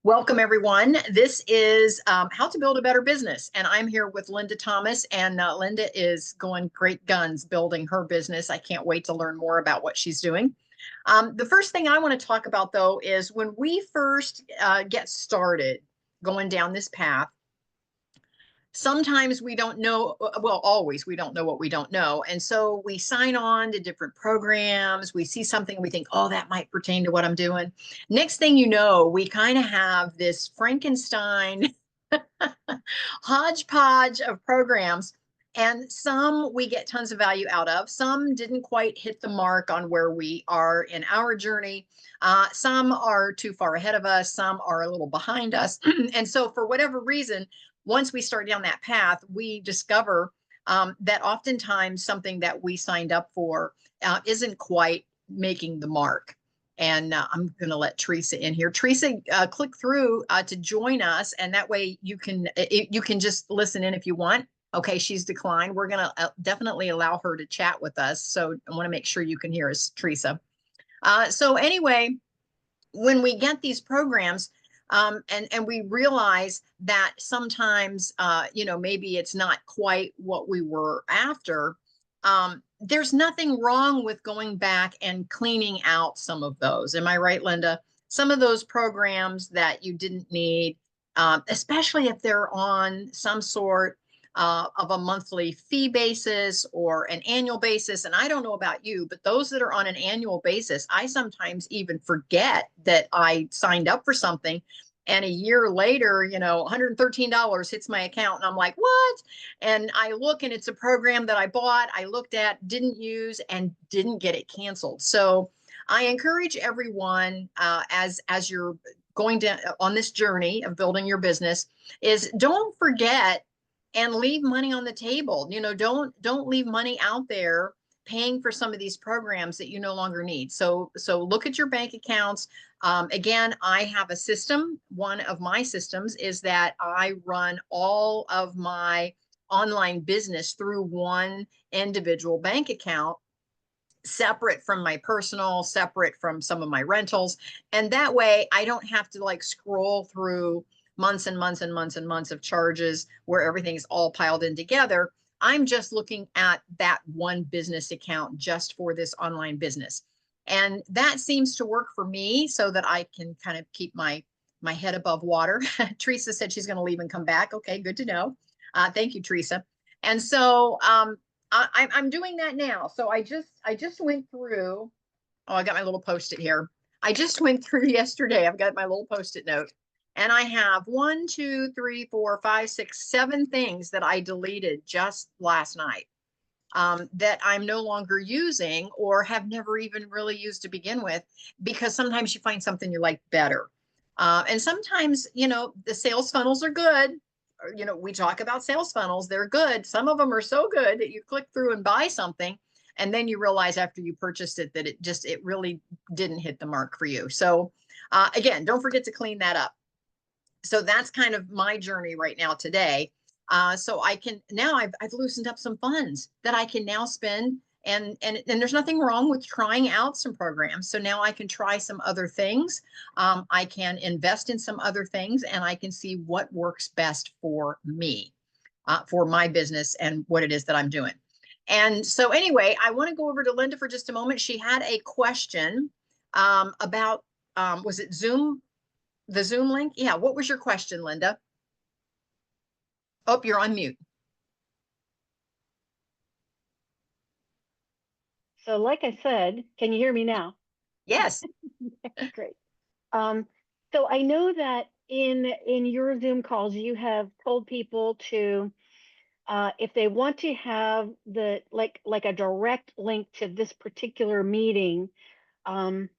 Welcome, everyone. This is How to Build a Better Business. And I'm here with Linda Thomas. And Linda is going great guns building her business. I can't wait to learn more about what she's doing. The first thing I want to talk about, though, is when we first get started going down this path, sometimes we don't know, well, always we don't know what we don't know. And so we sign on to different programs. We see something, we think, oh, that might pertain to what I'm doing. Next thing you know, we kind of have this Frankenstein hodgepodge of programs. And some we get tons of value out of. Some didn't quite hit the mark on where we are in our journey. Some are too far ahead of us. Some are a little behind us. And so, for whatever reason, once we start down that path, we discover that oftentimes something that we signed up for isn't quite making the mark. And I'm going to let Teresa in here. Teresa, click through to join us, and that way you can just listen in if you want. Okay, she's declined. We're going to definitely allow her to chat with us. So I want to make sure you can hear us, Teresa. So anyway, when we get these programs, and we realize that sometimes, maybe it's not quite what we were after. There's nothing wrong with going back and cleaning out some of those. Am I right, Linda? Some of those programs that you didn't need, especially if they're on some sort of a monthly fee basis or an annual basis. And I don't know about you, but those that are on an annual basis, I sometimes even forget that I signed up for something. And a year later, $113 hits my account. And I'm like, what? And I look and it's a program that I bought, I looked at, didn't use, and didn't get it canceled. So I encourage everyone as you're going down on this journey of building your business is don't forget and leave money on the table. Don't leave money out there paying for some of these programs that you no longer need. So look at your bank accounts. Again, I have a system. One of my systems is that I run all of my online business through one individual bank account, separate from my personal, separate from some of my rentals. And that way I don't have to like scroll through months and months and months and months of charges where everything's all piled in together. I'm just looking at that one business account just for this online business. And that seems to work for me so that I can kind of keep my head above water. Teresa said she's going to leave and come back. Okay, good to know. Thank you, Teresa. And so I'm doing that now. So I just went through. Oh, I got my little post-it here. I just went through yesterday. I've got my little post-it note, and I have 1, 2, 3, 4, 5, 6, 7 things that I deleted just last night that I'm no longer using or have never even really used to begin with, because sometimes you find something you like better. And sometimes, the sales funnels are good. We talk about sales funnels. They're good. Some of them are so good that you click through and buy something, and then you realize after you purchased it that it really didn't hit the mark for you. So again, don't forget to clean that up. So that's kind of my journey right now today. So I can now I've loosened up some funds that I can now spend, and there's nothing wrong with trying out some programs. So now I can try some other things. I can invest in some other things, and I can see what works best for me, for my business and what it is that I'm doing. And so anyway, I want to go over to Linda for just a moment. She had a question about was it Zoom, the Zoom link? Yeah. What was your question, Linda? Oh, you're on mute. So like I said, can you hear me now? Yes. Great. So I know that in your Zoom calls, you have told people to, if they want to have the like a direct link to this particular meeting, um,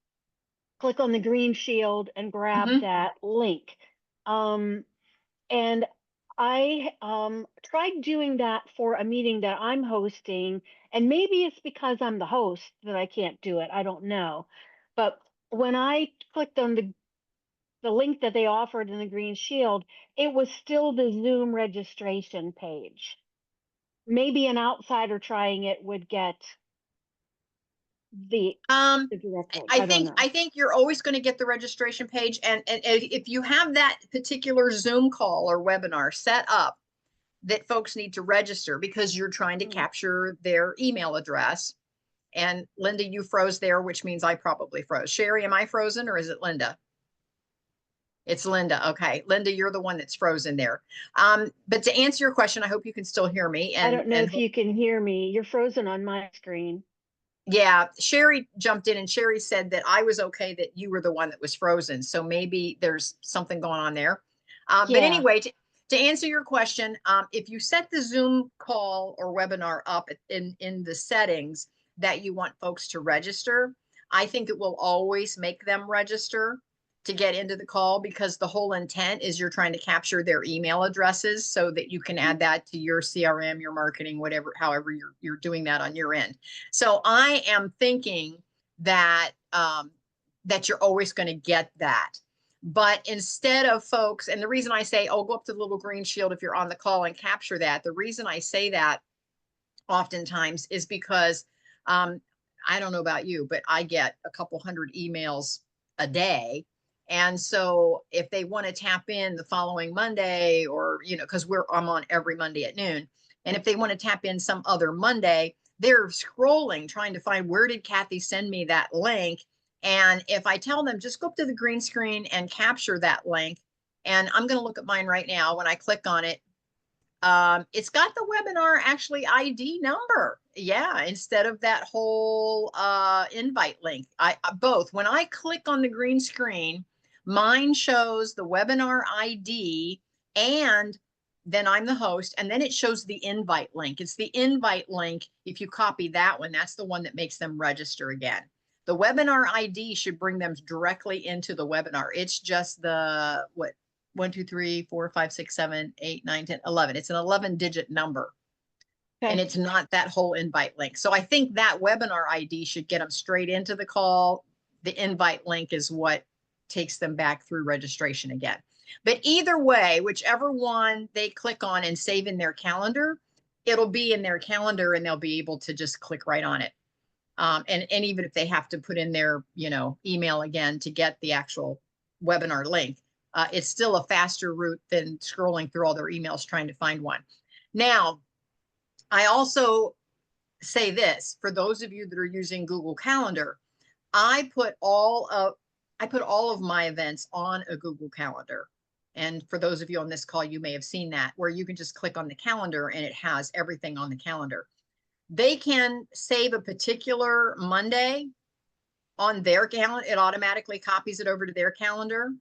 click on the green shield and grab Mm-hmm. that link. And I tried doing that for a meeting that I'm hosting, and maybe it's because I'm the host that I can't do it. I don't know. But when I clicked on the link that they offered in the green shield, it was still the Zoom registration page. Maybe an outsider trying it would get the Um, the direct code. I I don't think know. I think you're always going to get the registration page, and if you have that particular Zoom call or webinar set up that folks need to register because you're trying to Mm. capture their email address. And Linda, you froze there, which means I probably froze. Sherry, am I frozen or is it Linda? It's Linda. Okay. Linda, you're the one that's frozen there. But to answer your question, I hope you can still hear me I and don't know if you can hear me. You're frozen on my screen. yeah, Sherry jumped in and Sherry said that I was okay, that you were the one that was frozen. So maybe there's something going on there. But Yeah. anyway, to answer your question, if you set the Zoom call or webinar up in the settings that you want folks to register, I think it will always make them register to get into the call, because the whole intent is you're trying to capture their email addresses so that you can add that to your CRM, your marketing, whatever, however you're doing that on your end. So I am thinking that that you're always going to get that. But instead of folks, and the reason I say, oh, go up to the little green shield if you're on the call and capture that, the reason I say that oftentimes is because I don't know about you, but I get a couple hundred emails a day. And so if they want to tap in the following Monday, or, because I'm on every Monday at noon. And if they want to tap in some other Monday, they're scrolling, trying to find, where did Kathy send me that link? And if I tell them, just go up to the green screen and capture that link, and I'm going to look at mine right now. When I click on it, it's got the webinar actually ID number. Yeah, instead of that whole invite link. I both, when I click on the green screen, mine shows the webinar ID, and then I'm the host, and then it shows the invite link. It's the invite link. If you copy that one, that's the one that makes them register again. The webinar ID should bring them directly into the webinar. It's just the, what, 1, 2, 3, 4, 5, 6, 7, 8, 9, 10, 11. It's an 11-digit number. And Okay. it's not that whole invite link. So I think that webinar ID should get them straight into the call. The invite link is what takes them back through registration again. But either way, whichever one they click on and save in their calendar, it'll be in their calendar and they'll be able to just click right on it. And even if they have to put in their, email again to get the actual webinar link, it's still a faster route than scrolling through all their emails trying to find one. Now, I also say this, for those of you that are using Google Calendar, I put all of my events on a Google Calendar. And for those of you on this call, you may have seen that, where you can just click on the calendar and it has everything on the calendar. They can save a particular Monday on their calendar. It automatically copies it over to their calendar,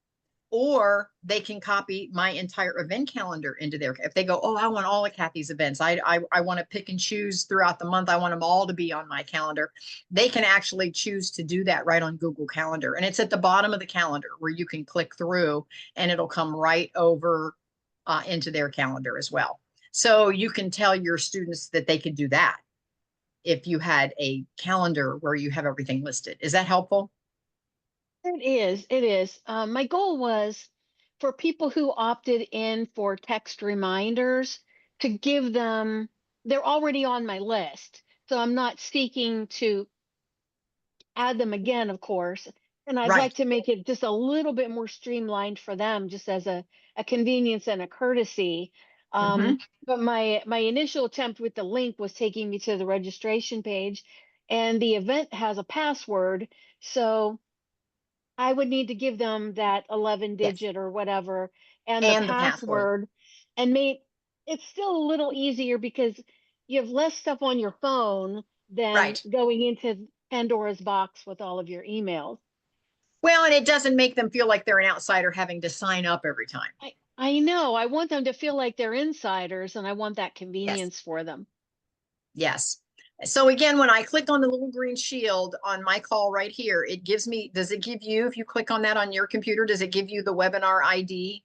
or they can copy my entire event calendar into their, if they go, oh, I want all of Kathy's events. I want to pick and choose throughout the month. I want them all to be on my calendar. They can actually choose to do that right on Google Calendar. And it's at the bottom of the calendar where you can click through and it'll come right over into their calendar as well. So you can tell your students that they could do that if you had a calendar where you have everything listed. Is that helpful? It is. It is. My goal was for people who opted in for text reminders to give them, they're already on my list. So I'm not seeking to add them again, of course. And I'd like Right. to make it just a little bit more streamlined for them, just as a convenience and a courtesy. Mm-hmm. But my initial attempt with the link was taking me to the registration page, and the event has a password. So I would need to give them that 11 Yes. digit or whatever and the And the password. password, and make it's still a little easier because you have less stuff on your phone than Right. going into Pandora's box with all of your emails. Well, and it doesn't make them feel like they're an outsider having to sign up every time. I know. I want them to feel like they're insiders, and I want that Yes. convenience for them. Yes. So again, when I click on the little green shield on my call right here, it gives me, does it give you, if you click on that on your computer, does it give you the webinar ID?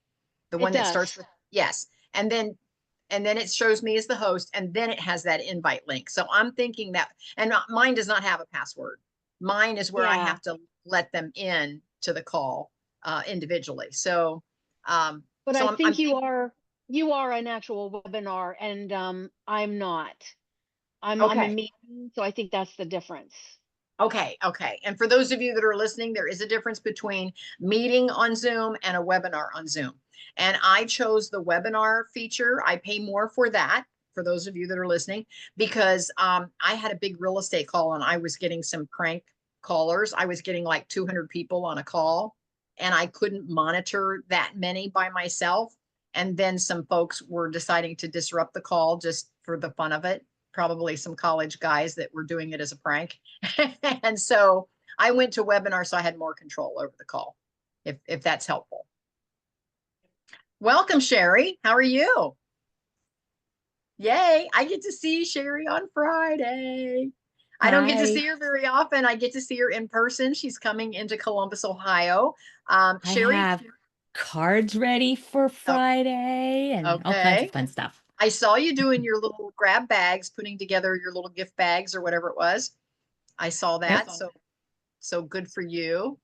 The It one that starts does. with, yes. And then it shows me as the host, and then it has that invite link. So I'm thinking that, and mine does not have a password. Mine is where I Yeah. have to let them in to the call individually. So, um, But so I I'm think thinking, you are an actual webinar, and I'm not. I'm a okay. meeting, so I think that's the difference. Okay, okay. And for those of you that are listening, there is a difference between meeting on Zoom and a webinar on Zoom. And I chose the webinar feature. I pay more for that, for those of you that are listening, because I had a big real estate call and I was getting some crank callers. I was getting like 200 people on a call and I couldn't monitor that many by myself. And then some folks were deciding to disrupt the call just for the fun of it. Probably some college guys that were doing it as a prank. And so I went to webinar, so I had more control over the call, if that's helpful. Welcome, Sherry. How are you? Yay, I get to see Sherry on Friday. I don't get to Hi, see her very often. I get to see her in person. She's coming into Columbus, Ohio. I Sherry, have cards ready for oh, Friday and all kinds of okay. fun stuff. I saw you doing your little grab bags, putting together your little gift bags or whatever it was. I saw Yep. that. So good for you.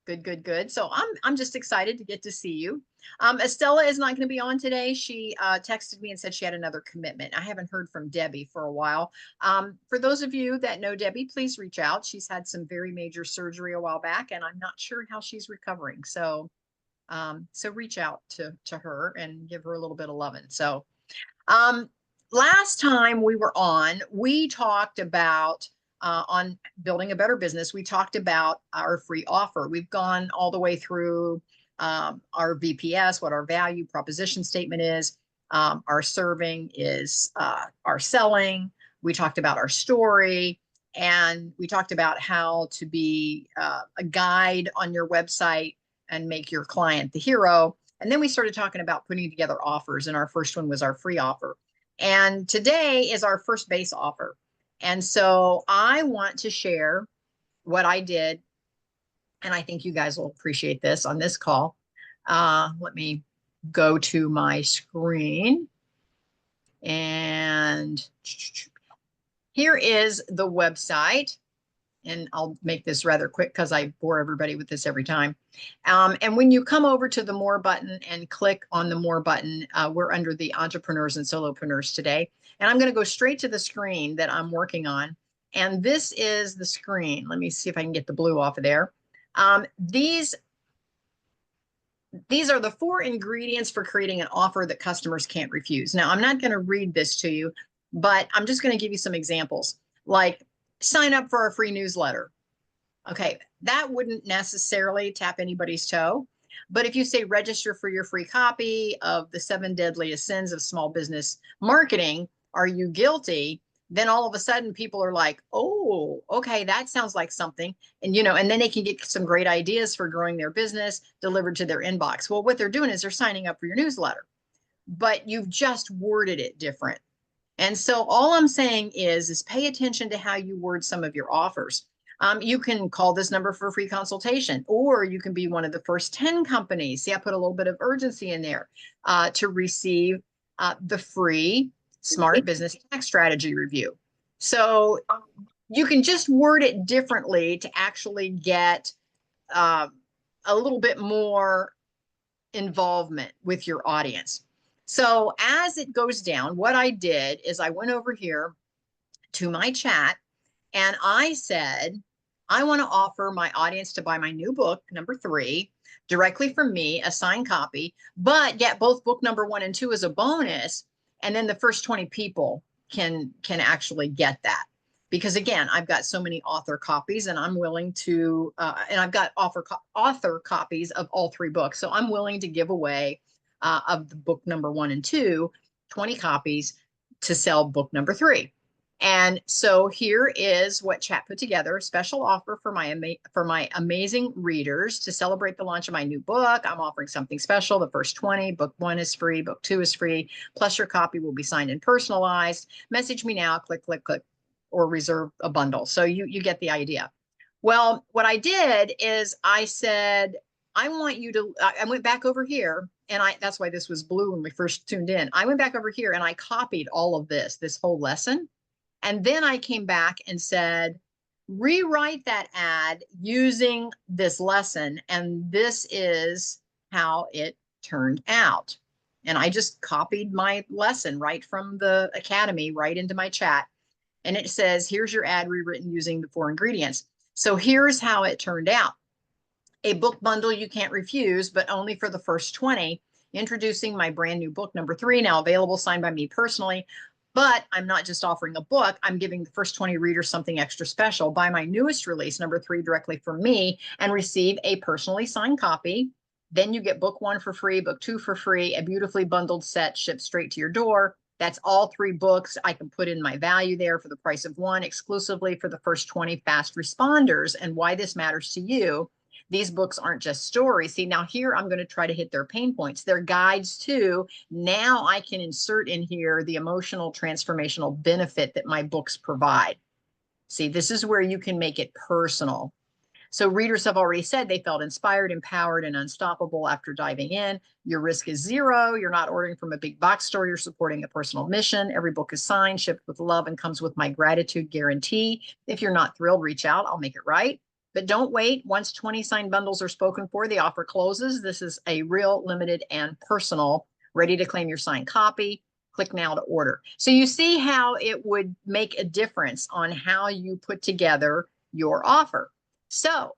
Good, good, good. So I'm just excited to get to see you. Estella is not going to be on today. She texted me and said she had another commitment. I haven't heard from Debbie for a while. For those of you that know Debbie, please reach out. She's had some very major surgery a while back, and I'm not sure how she's recovering. So reach out to her and give her a little bit of loving. So um, last time we were on, we talked about on building a better business. We talked about our free offer. We've gone all the way through our VPS, what our value proposition statement is. Our serving is our selling. We talked about our story. And we talked about how to be a guide on your website and make your client the hero. And then we started talking about putting together offers. And our first one was our free offer. And today is our first base offer. And so I want to share what I did. And I think you guys will appreciate this on this call. Let me go to my screen. And here is the website. And I'll make this rather quick because I bore everybody with this every time. And when you come over to the More button and click on the More button, we're under the Entrepreneurs and Solopreneurs today. And I'm going to go straight to the screen that I'm working on. And this is the screen. Let me see if I can get the blue off of there. These are the 4 ingredients for creating an offer that customers can't refuse. Now, I'm not going to read this to you, but I'm just going to give you some examples. Like, sign up for our free newsletter. Okay, that wouldn't necessarily tap anybody's toe. But if you say register for your free copy of the 7 deadliest sins of small business marketing, are you guilty? Then all of a sudden people are like, oh, okay, that sounds like something. And, and then they can get some great ideas for growing their business delivered to their inbox. Well, what they're doing is they're signing up for your newsletter, but you've just worded it different. And so all I'm saying is pay attention to how you word some of your offers. You can call this number for a free consultation, or you can be one of the first 10 companies. See, I put a little bit of urgency in there to receive the free Smart Business Tax Strategy Review. So you can just word it differently to actually get a little bit more involvement with your audience. So as it goes down, what I did is I went over here to my chat and I said, I want to offer my audience to buy my new book, number 3, directly from me, a signed copy, but get both book number 1 and 2 as a bonus. And then the first 20 people can actually get that. Because again, I've got so many author copies and I'm willing to, and I've got author copies of all 3 books. So I'm willing to give away of the book number 1 and 2, 20 copies to sell book number 3. And so here is what chat put together: a special offer for my amazing readers to celebrate the launch of my new book. I'm offering something special. The first 20, book 1 is free, book 2 is free, plus your copy will be signed and personalized. Message me now, click, click, click, or reserve a bundle. So you get the idea. Well, what I did is I said, I want you to, I went back over here and that's why this was blue when we first tuned in. I went back over here and I copied all of this whole lesson. And then I came back and said, rewrite that ad using this lesson. And this is how it turned out. And I just copied my lesson right from the academy right into my chat. And it says, here's your ad rewritten using the 4 ingredients. So here's how it turned out. A book bundle you can't refuse, but only for the first 20. Introducing my brand new book, number 3, now available, signed by me personally. But I'm not just offering a book, I'm giving the first 20 readers something extra special. Buy my newest release, number 3, directly from me and receive a personally signed copy. Then you get book 1 for free, book 2 for free, a beautifully bundled set shipped straight to your door. That's all 3 books. I can put in my value there for the price of 1, exclusively for the first 20 fast responders. And why this matters to you: these books aren't just stories. See, now here I'm going to try to hit their pain points. They're guides too. Now I can insert in here the emotional transformational benefit that my books provide. See, this is where you can make it personal. So readers have already said they felt inspired, empowered, and unstoppable after diving in. Your risk is 0. You're not ordering from a big box store. You're supporting a personal mission. Every book is signed, shipped with love, and comes with my gratitude guarantee. If you're not thrilled, reach out. I'll make it right. But don't wait. Once 20 signed bundles are spoken for, the offer closes. This is a real, limited, and personal. Ready to claim your signed copy? Click now to order. So you see how it would make a difference on how you put together your offer. So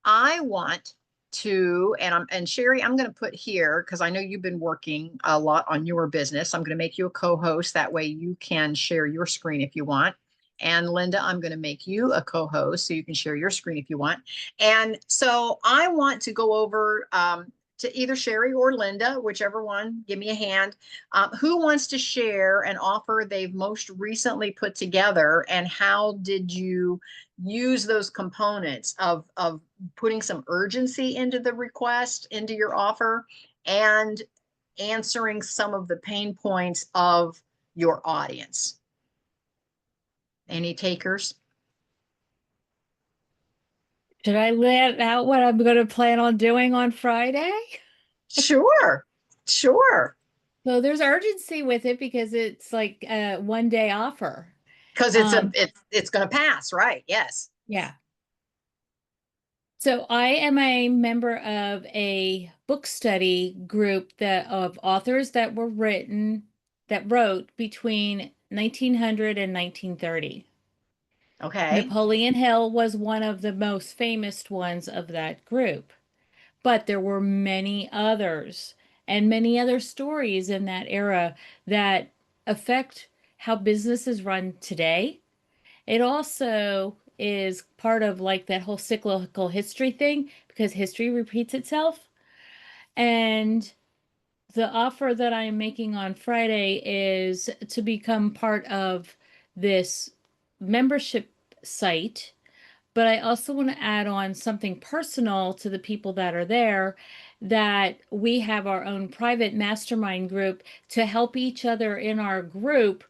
I want to, and Sherry, I'm going to put here, because I know you've been working a lot on your business. I'm going to make you a co-host. That way you can share your screen if you want. And Linda, I'm going to make you a co-host so you can share your screen if you want. And so I want to go over to either Sherry or Linda, whichever one, give me a hand. Who wants to share an offer they've most recently put together, and how did you use those components of putting some urgency into the request, into your offer, and answering some of the pain points of your audience? Any takers? Should I let out what I'm going to plan on doing on Friday? Sure, sure. So there's urgency with it because it's like a 1-day offer. Because it's going to pass, right? Yes. Yeah. So I am a member of a book study group of authors that wrote between 1900 and 1930. Okay. Napoleon Hill was one of the most famous ones of that group, but there were many others and many other stories in that era that affect how business is run today. It also is part of like that whole cyclical history thing, because history repeats itself. And the offer that I'm making on Friday is to become part of this membership site, but I also want to add on something personal to the people that are there, that we have our own private mastermind group to help each other in our group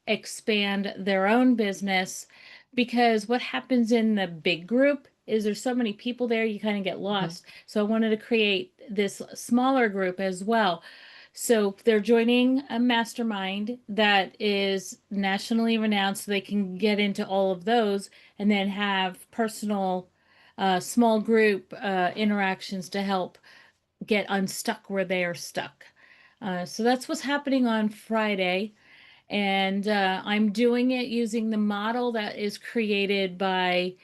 expand their own business. Because what happens in the big group is there's so many people there, you kind of get lost. So I wanted to create this smaller group as well. So they're joining a mastermind that is nationally renowned, so they can get into all of those and then have personal, small group interactions to help get unstuck where they are stuck. So that's what's happening on Friday. And I'm doing it using the model that is created by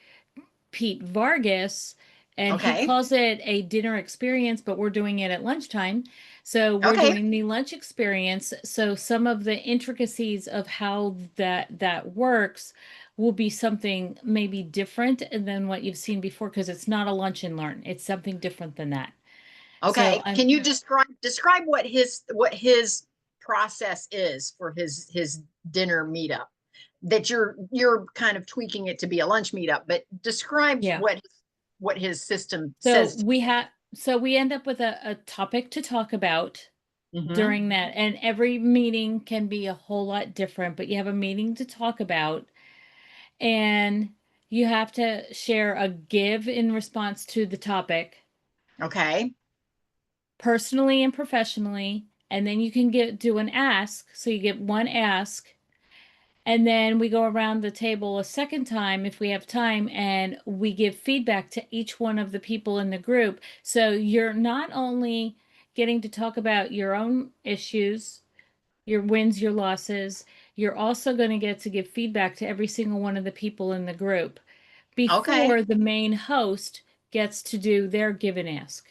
Pete Vargas, and he calls it a dinner experience, but we're doing it at lunchtime. So we're doing the lunch experience. So some of the intricacies of how that works will be something maybe different than what you've seen before, because it's not a lunch and learn. It's something different than that. Okay. So can you describe what his process is for his dinner meetup? That you're kind of tweaking it to be a lunch meetup, but describe what his system says. So we end up with a topic to talk about during that, and every meeting can be a whole lot different, but you have a meeting to talk about, and you have to share a give in response to the topic. Okay. Personally and professionally, and then you can do an ask. So you get one ask, and then we go around the table a second time if we have time, and we give feedback to each one of the people in the group. So you're not only getting to talk about your own issues, your wins, your losses, you're also going to get to give feedback to every single one of the people in the group. Okay. before the main host gets to do their give and ask.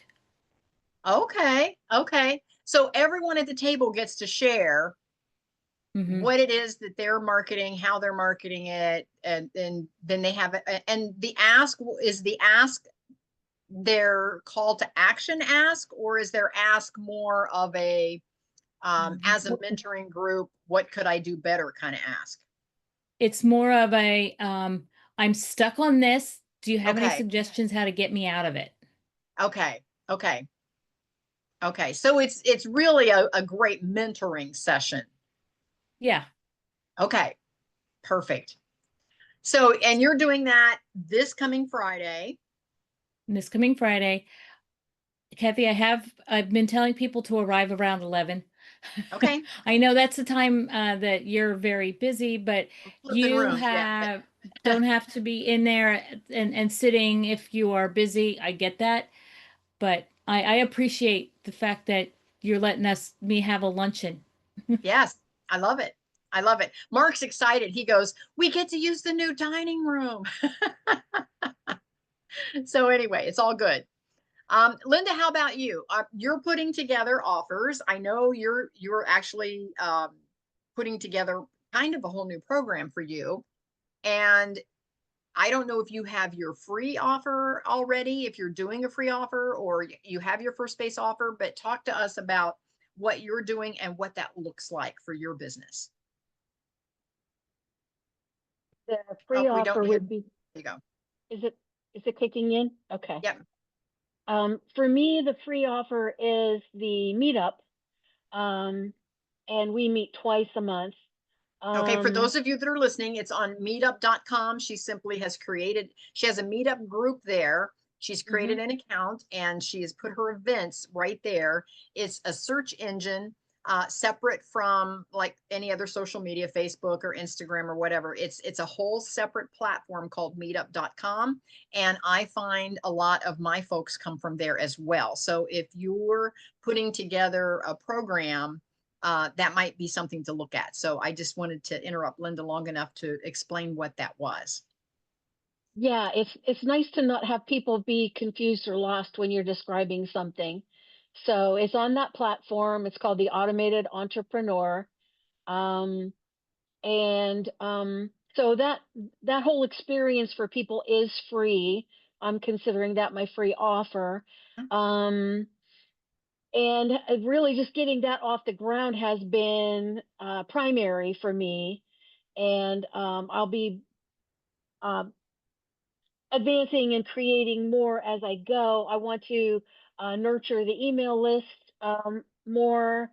Okay. Okay. So everyone at the table gets to share Mm-hmm. what it is that they're marketing, how they're marketing it, and then they have it. And the ask is the ask their call to action ask, or is their ask more of a as a mentoring group, what could I do better kind of ask? It's more of a, I'm stuck on this. Do you have any Okay. suggestions how to get me out of it? Okay. Okay. Okay. So it's really a great mentoring session. Yeah. Okay. Perfect. So, and you're doing that this coming Friday. This coming Friday. Kathy, I've been telling people to arrive around 11. Okay. I know that's the time that you're very busy, but I'm flipping you rooms. Yeah. have don't have to be in there and sitting if you are busy. I get that, but I appreciate the fact that you're letting me have a luncheon. Yes. I love it. I love it. Mark's excited. He goes, we get to use the new dining room. So anyway, it's all good. Linda, how about you? You're putting together offers. I know you're actually putting together kind of a whole new program for you. And I don't know if you have your free offer already, if you're doing a free offer or you have your first space offer, but talk to us about what you're doing and what that looks like for your business. The Oh, free we don't offer hear. would be, There you go. is it is it kicking in? Okay. Yep. For me, the free offer is the meetup. And we meet twice a month. Okay, for Um, those of you that are listening, it's on meetup.com. She simply has created, she has a meetup group there. She's created mhm. an account and she has put her events right there. It's a search engine separate from like any other social media, Facebook or Instagram or whatever. It's a whole separate platform called meetup.com. And I find a lot of my folks come from there as well. So if you're putting together a program, that might be something to look at. So I just wanted to interrupt Linda long enough to explain what that was. Yeah, it's nice to not have people be confused or lost when you're describing something. So it's on that platform. It's called the Automated Entrepreneur. Um, and so that whole experience for people is free. I'm considering that my free offer. Um, and really just getting that off the ground has been primary for me. And I'll be um, advancing and creating more as I go. I want to nurture the email list more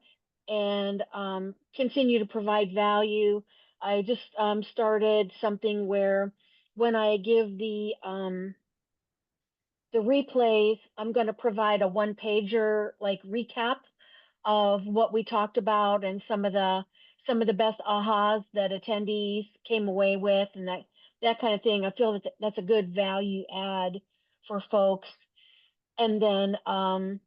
and continue to provide value. I just started something where when I give the replays, I'm going to provide a one pager like recap of what we talked about and some of the best ahas that attendees came away with and that kind of thing. I feel that that's a good value add for folks. And then And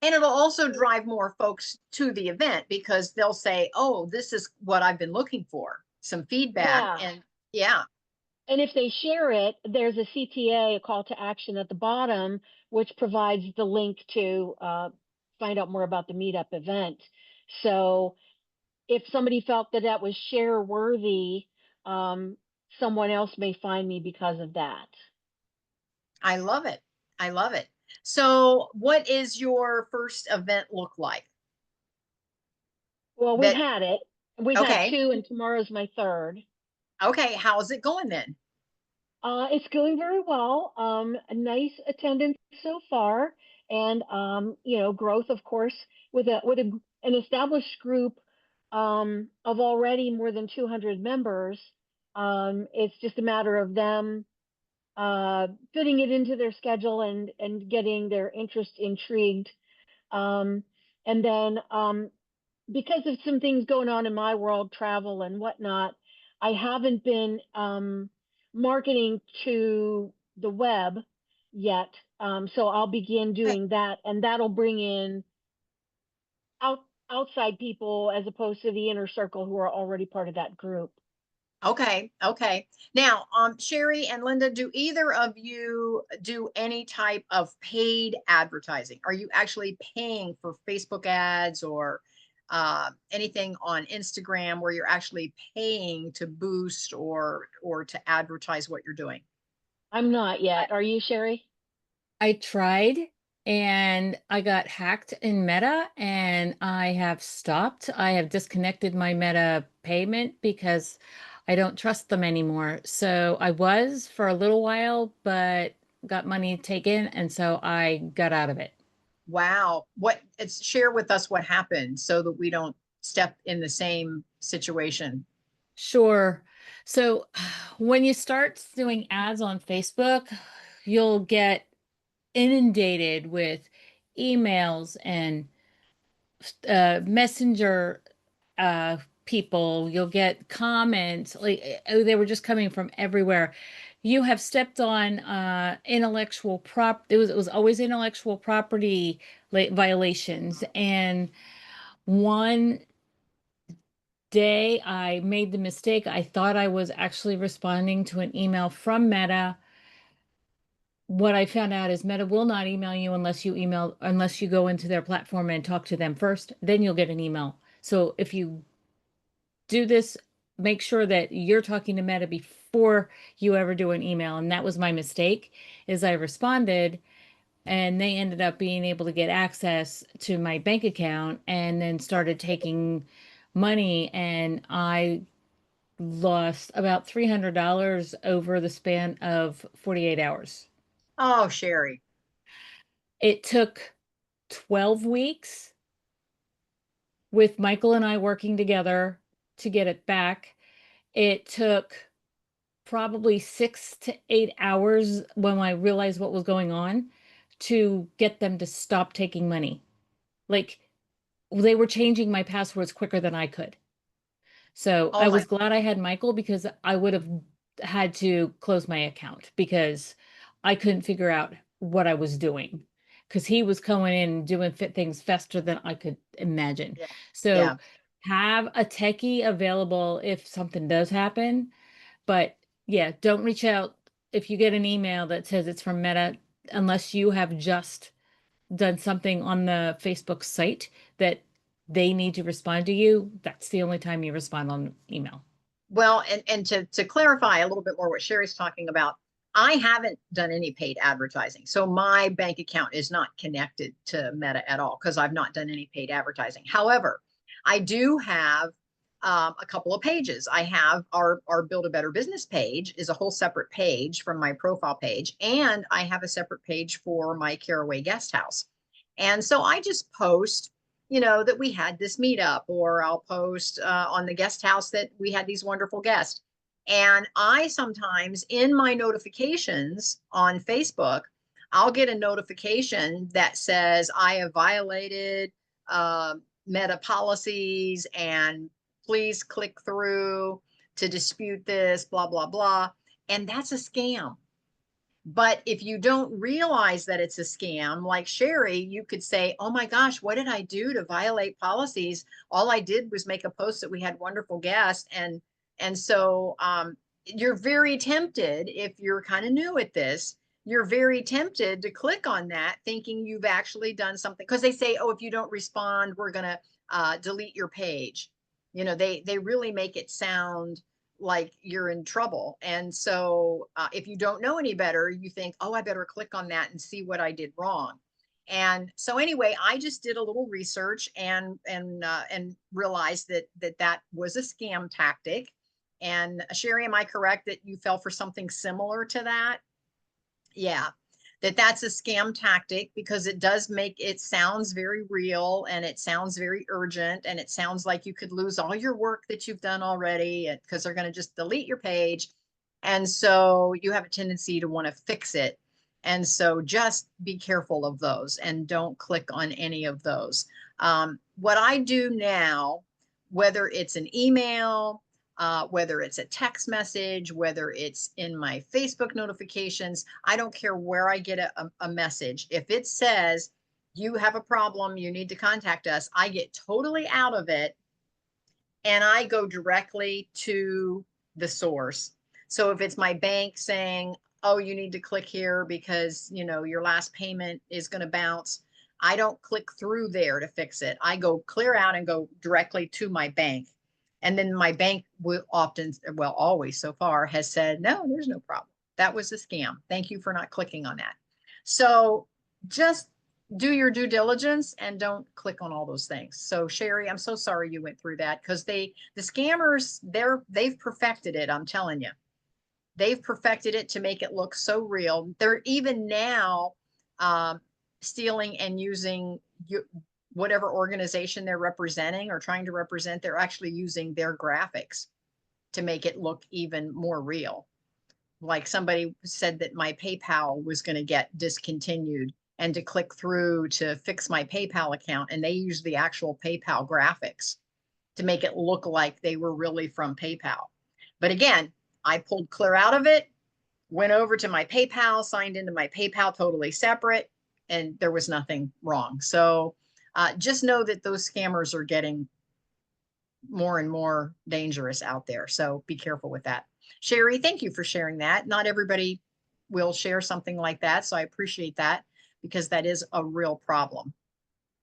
it'll also drive more folks to the event because they'll say, oh, this is what I've been looking for, some feedback. yeah, And yeah, and if they share it, there's a CTA, a call to action at the bottom, which provides the link to find out more about the meetup event. So if somebody felt that that was share worthy, um, someone else may find me because of that. I love it. I love it. So what is your first event look like? Well, we've That, had it. We've had okay. two, and tomorrow's my third. Okay. How's it going then? It's going very well. A nice attendance so far, and growth, of course, an established group of already more than 200 members. It's just a matter of them fitting it into their schedule and getting their interest intrigued. Um, and then because of some things going on in my world, travel and whatnot, I haven't been marketing to the web yet. So I'll begin Okay. doing that, and that'll bring in out outside people as opposed to the inner circle who are already part of that group. Okay, okay. Now, Sherry and Linda, do either of you do any type of paid advertising? Are you actually paying for Facebook ads or anything on Instagram where you're actually paying to boost or to advertise what you're doing? I'm not yet. Are you, Sherry? I tried and I got hacked in Meta and I have stopped. I have disconnected my Meta payment because I don't trust them anymore. So I was for a little while, but got money taken and so I got out of it. Wow. It's share with us what happened so that we don't step in the same situation. Sure. So when you start doing ads on Facebook, you'll get inundated with emails and messenger uh people. You'll get comments like they were just coming from everywhere. You have stepped on intellectual prop it was always intellectual property violations, and one day I made the mistake. I thought I was actually responding to an email from Meta. What I found out is Meta will not email you unless you go into their platform and talk to them first, then you'll get an email. So if you do this, make sure that you're talking to Meta before you ever do an email. And that was my mistake, is I responded and they ended up being able to get access to my bank account and then started taking money, and I lost about $300 over the span of 48 hours. Oh, Sherry. It took 12 weeks with Michael and I working together to get it back. It took probably 6 to 8 hours when I realized what was going on to get them to stop taking money. Like, they were changing my passwords quicker than I could. So I Oh my, was glad I had Michael, because I would have had to close my account because I couldn't figure out what I was doing, because he was going in and doing fit things faster than I could imagine. yeah. So Yeah. have a techie available if something does happen. But yeah, don't reach out if you get an email that says it's from Meta unless you have just done something on the Facebook site that they need to respond to you. That's the only time you respond on email. Well, and to clarify a little bit more what Sherry's talking about, I haven't done any paid advertising. So my bank account is not connected to Meta at all because I've not done any paid advertising. However, I do have a couple of pages. I have our Build a Better Business page is a whole separate page from my profile page, and I have a separate page for my Caraway Guest House. And so I just post, that we had this meetup, or I'll post on the guest house that we had these wonderful guests. And I sometimes in my notifications on Facebook, I'll get a notification that says I have violated Meta policies and please click through to dispute this, blah, blah, blah. And that's a scam. But if you don't realize that it's a scam, like Sherry, you could say, oh my gosh, what did I do to violate policies? All I did was make a post that we had wonderful guests. And so you're very tempted, if you're kind of new at this, you're very tempted to click on that thinking you've actually done something, because they say, oh, if you don't respond, we're going to delete your page. They really make it sound like you're in trouble. And so if you don't know any better, you think, oh, I better click on that and see what I did wrong. And so anyway, I just did a little research and realized that was a scam tactic. And Sherry, am I correct that you fell for something similar to that? Yeah, that's a scam tactic because it does make it sounds very real, and it sounds very urgent, and it sounds like you could lose all your work that you've done already because they're going to just delete your page. And so you have a tendency to want to fix it. And so just be careful of those and don't click on any of those. What I do now, whether it's an email, whether it's a text message, whether it's in my Facebook notifications, I don't care where I get a message. If it says you have a problem, you need to contact us, I get totally out of it and I go directly to the source. So if it's my bank saying, oh, you need to click here because, you know, your last payment is going to bounce, I don't click through there to fix it. I go clear out and go directly to my bank. And then my bank will often, well, always so far has said, no, there's no problem. That was a scam. Thank you for not clicking on that. So just do your due diligence and don't click on all those things. So Sherry, I'm so sorry you went through that, because the scammers, they've perfected it. I'm telling you, they've perfected it to make it look so real. They're even now stealing and using whatever organization they're representing or trying to represent. They're actually using their graphics to make it look even more real. Like somebody said that my PayPal was going to get discontinued, and to click through to fix my PayPal account, and they used the actual PayPal graphics to make it look like they were really from PayPal. But again, I pulled clear out of it, went over to my PayPal, signed into my PayPal totally separate, and there was nothing wrong. So just know that those scammers are getting more and more dangerous out there. So be careful with that. Sherry, thank you for sharing that. Not everybody will share something like that. So I appreciate that, because that is a real problem,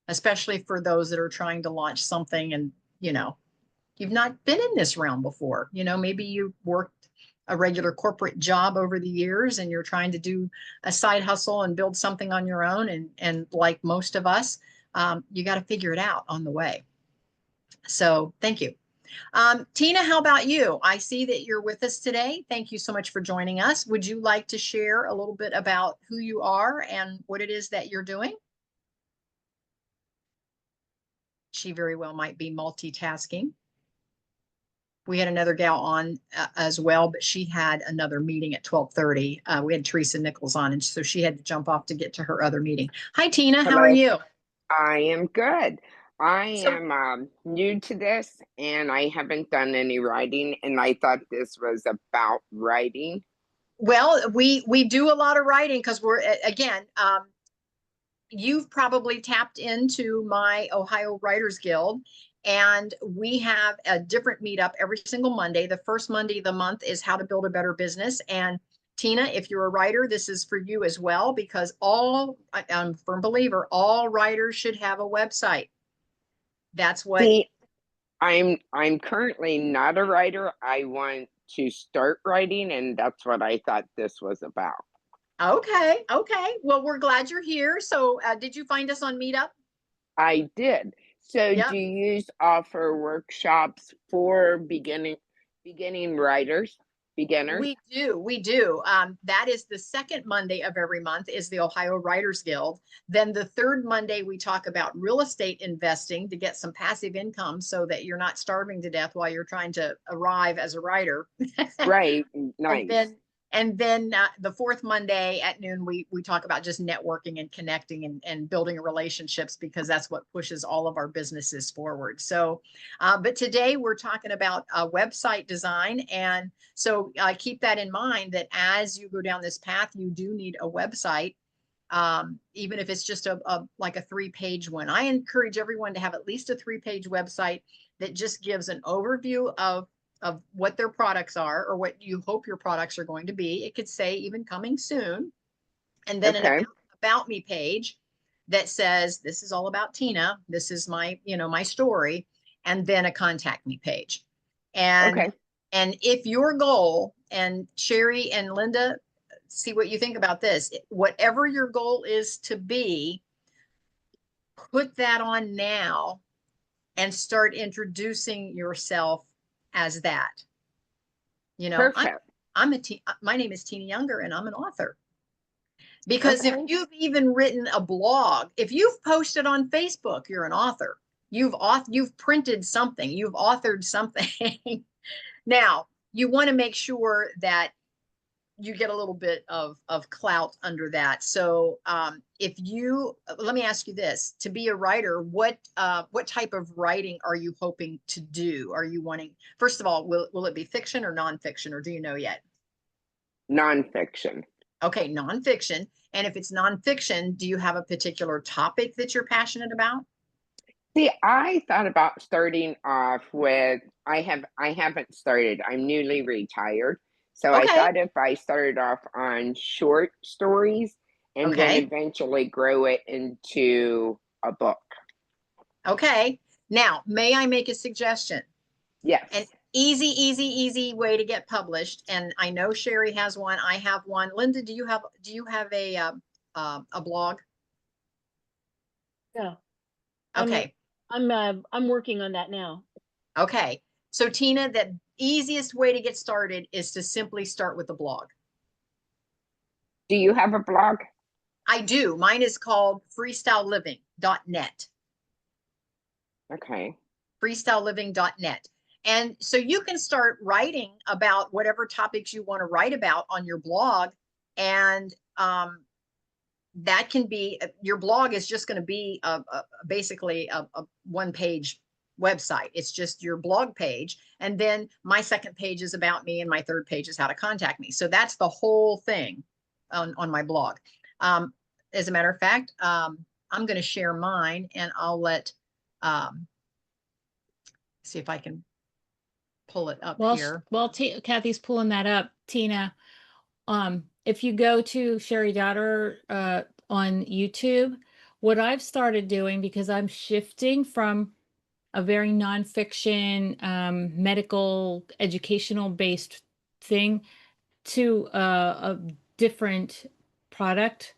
especially for those that are trying to launch something and, you know, you've not been in this realm before. You know, maybe you worked a regular corporate job over the years and you're trying to do a side hustle and build something on your own. And like most of us, you got to figure it out on the way. So thank you. Tina, how about you? I see that you're with us today. Thank you so much for joining us. Would you like to share a little bit about who you are and what it is that you're doing? She very well might be multitasking. We had another gal on as well, but she had another meeting at 12:30. We had Teresa Nichols on, and so she had to jump off to get to her other meeting. Hi, Tina. How are Hello. you? I am good. I So, am new to this and I haven't done any writing, and I thought this was about writing. well, we do a lot of writing because we're, again, you've probably tapped into my Ohio Writers Guild, and we have a different meetup every single Monday. The first Monday of the month is how to build a better business. And Tina, if you're a writer, this is for you as well, because I'm a firm believer, all writers should have a website. That's what. See, I'm currently not a writer. I want to start writing, and that's what I thought this was about. Okay. Well, we're glad you're here. So did you find us on Meetup? I did. So Yep. do you offer workshops for beginning writers, beginners? We do. That is the second Monday of every month is the Ohio Writers Guild. Then the third Monday, we talk about real estate investing to get some passive income so that you're not starving to death while you're trying to arrive as a writer. Right. Nice. And then the fourth Monday at noon, we talk about just networking and connecting and building relationships, because that's what pushes all of our businesses forward. So, but today we're talking about website design. And so keep that in mind, that as you go down this path, you do need a website, even if it's just like a 3-page one. I encourage everyone to have at least a 3-page website that just gives an overview of what their products are, or what you hope your products are going to be. It could say even coming soon. And then Okay. an about me page that says, this is all about Tina. This is my, my story. And then a contact me page. And, Okay. and if your goal, and Sherry and Linda, see what you think about this, whatever your goal is to be, put that on now and start introducing yourself as that. Perfect. My name is Tina Younger, and I'm an author. Because Okay. if you've even written a blog, if you've posted on Facebook, you're an author. You've printed something, you've authored something. Now, you want to make sure that you get a little bit of clout under that. So let me ask you this, to be a writer, what type of writing are you hoping to do? Are you wanting, first of all, will it be fiction or nonfiction, or do you know yet? Nonfiction. Okay, nonfiction. And if it's nonfiction, do you have a particular topic that you're passionate about? See, I thought about starting off with I haven't started. I'm newly retired. So I Okay. thought if I started off on short stories and then Okay. eventually grow it into a book. Okay. Now, may I make a suggestion? An Yes. easy way to get published. And I know Sherry has one. I have one. Linda, do you have a blog? Yeah. Okay. I'm working on that now. Okay. So Tina, the easiest way to get started is to simply start with a blog. Do you have a blog? I do. Mine is called freestyleliving.net. Okay. freestyleliving.net. And so you can start writing about whatever topics you want to write about on your blog. And that can be, your blog is just going to be basically a one-page website. It's just your blog page. And then my second page is about me, and my third page is how to contact me. So that's the whole thing on my blog. As a matter of fact, I'm going to share mine, and I'll let see if I can pull it up here. Well, Kathy's pulling that up, Tina. If you go to Sherry Daughter on YouTube, what I've started doing, because I'm shifting from a very nonfiction, medical, educational based thing to a different product.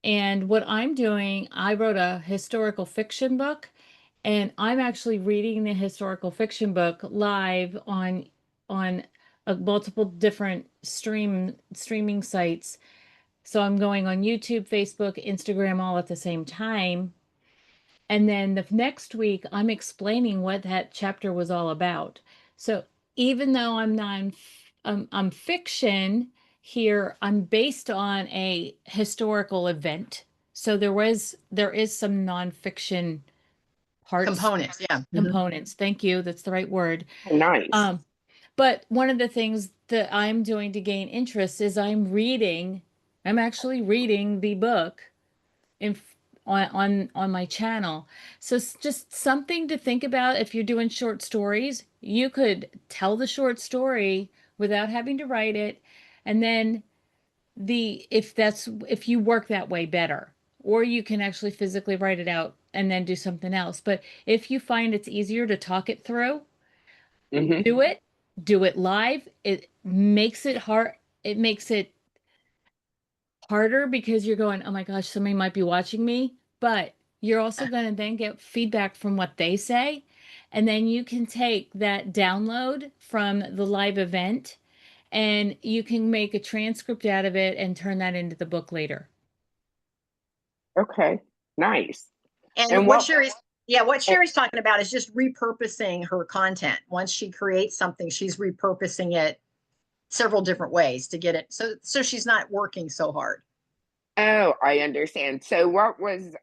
And what I'm doing, I wrote a historical fiction book, and I'm actually reading the historical fiction book live on multiple different streaming sites. So I'm going on YouTube, Facebook, Instagram, all at the same time. And then the next week, I'm explaining what that chapter was all about. So even though I'm fiction here, I'm based on a historical event. So there is some nonfiction parts, Components, yeah. components. Thank you. That's the right word. Nice. But one of the things that I'm doing to gain interest is I'm actually reading the book in on my channel. So it's just something to think about. If you're doing short stories, you could tell the short story without having to write it, and then if you work that way better, or you can actually physically write it out and then do something else. But if you find it's easier to talk it through, Hmm. do it do it live. It makes it hard. It makes it harder because you're going, oh my gosh, somebody might be watching me, but you're also going to then get feedback from what they say. And then you can take that download from the live event and you can make a transcript out of it and turn that into the book later. Okay. Nice. And And what what? Sherry's talking about is just repurposing her content. Once she creates something, she's repurposing it several different ways to get it. So she's not working so hard. Oh, I understand. So what was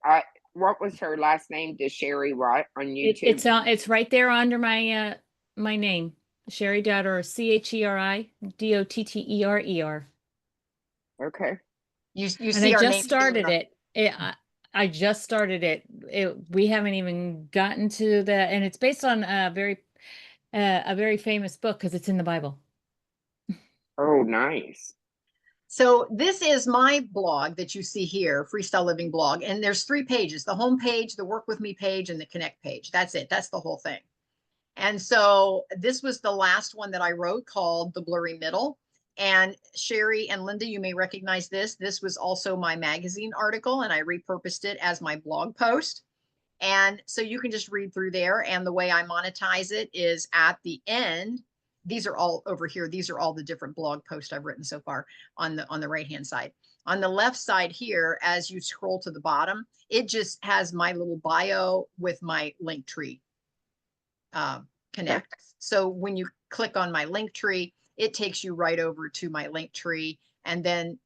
her last name? Does Sherry what on YouTube? It's right there under my name, Sherry Dotter, CHERI DOTTERER. You Okay. And see I our just name. started it. I just started it. We haven't even gotten to the, and it's based on a very famous book because it's in the Bible. Oh, nice. So this is my blog that you see here, Freestyle Living blog. And there's 3 pages, the home page, the work with me page, and the connect page. That's it. That's the whole thing. And so this was the last one that I wrote called The Blurry Middle. And Sherry and Linda, you may recognize this. This was also my magazine article, and I repurposed it as my blog post. And so you can just read through there. And the way I monetize it is at the end. These are all over here. These are all the different blog posts I've written so far on the right hand side. On the left side here, as you scroll to the bottom, it just has my little bio with my link tree connect. So when you click on my link tree, it takes you right over to my link tree. And then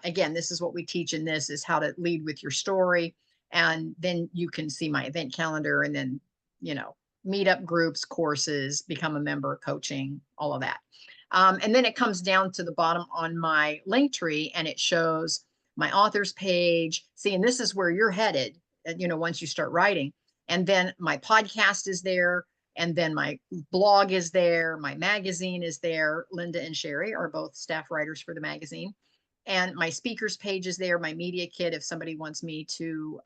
again, this is what we teach in this is how to lead with your story. And then you can see my event calendar and then, meetup groups, courses, become a member, coaching, all of that. And then it comes down to the bottom on my link tree and it shows my authors page. See, and this is where you're headed, once you start writing. And then my podcast is there. And then my blog is there. My magazine is there. Linda and Sherry are both staff writers for the magazine. And my speakers page is there, my media kit, if somebody wants me to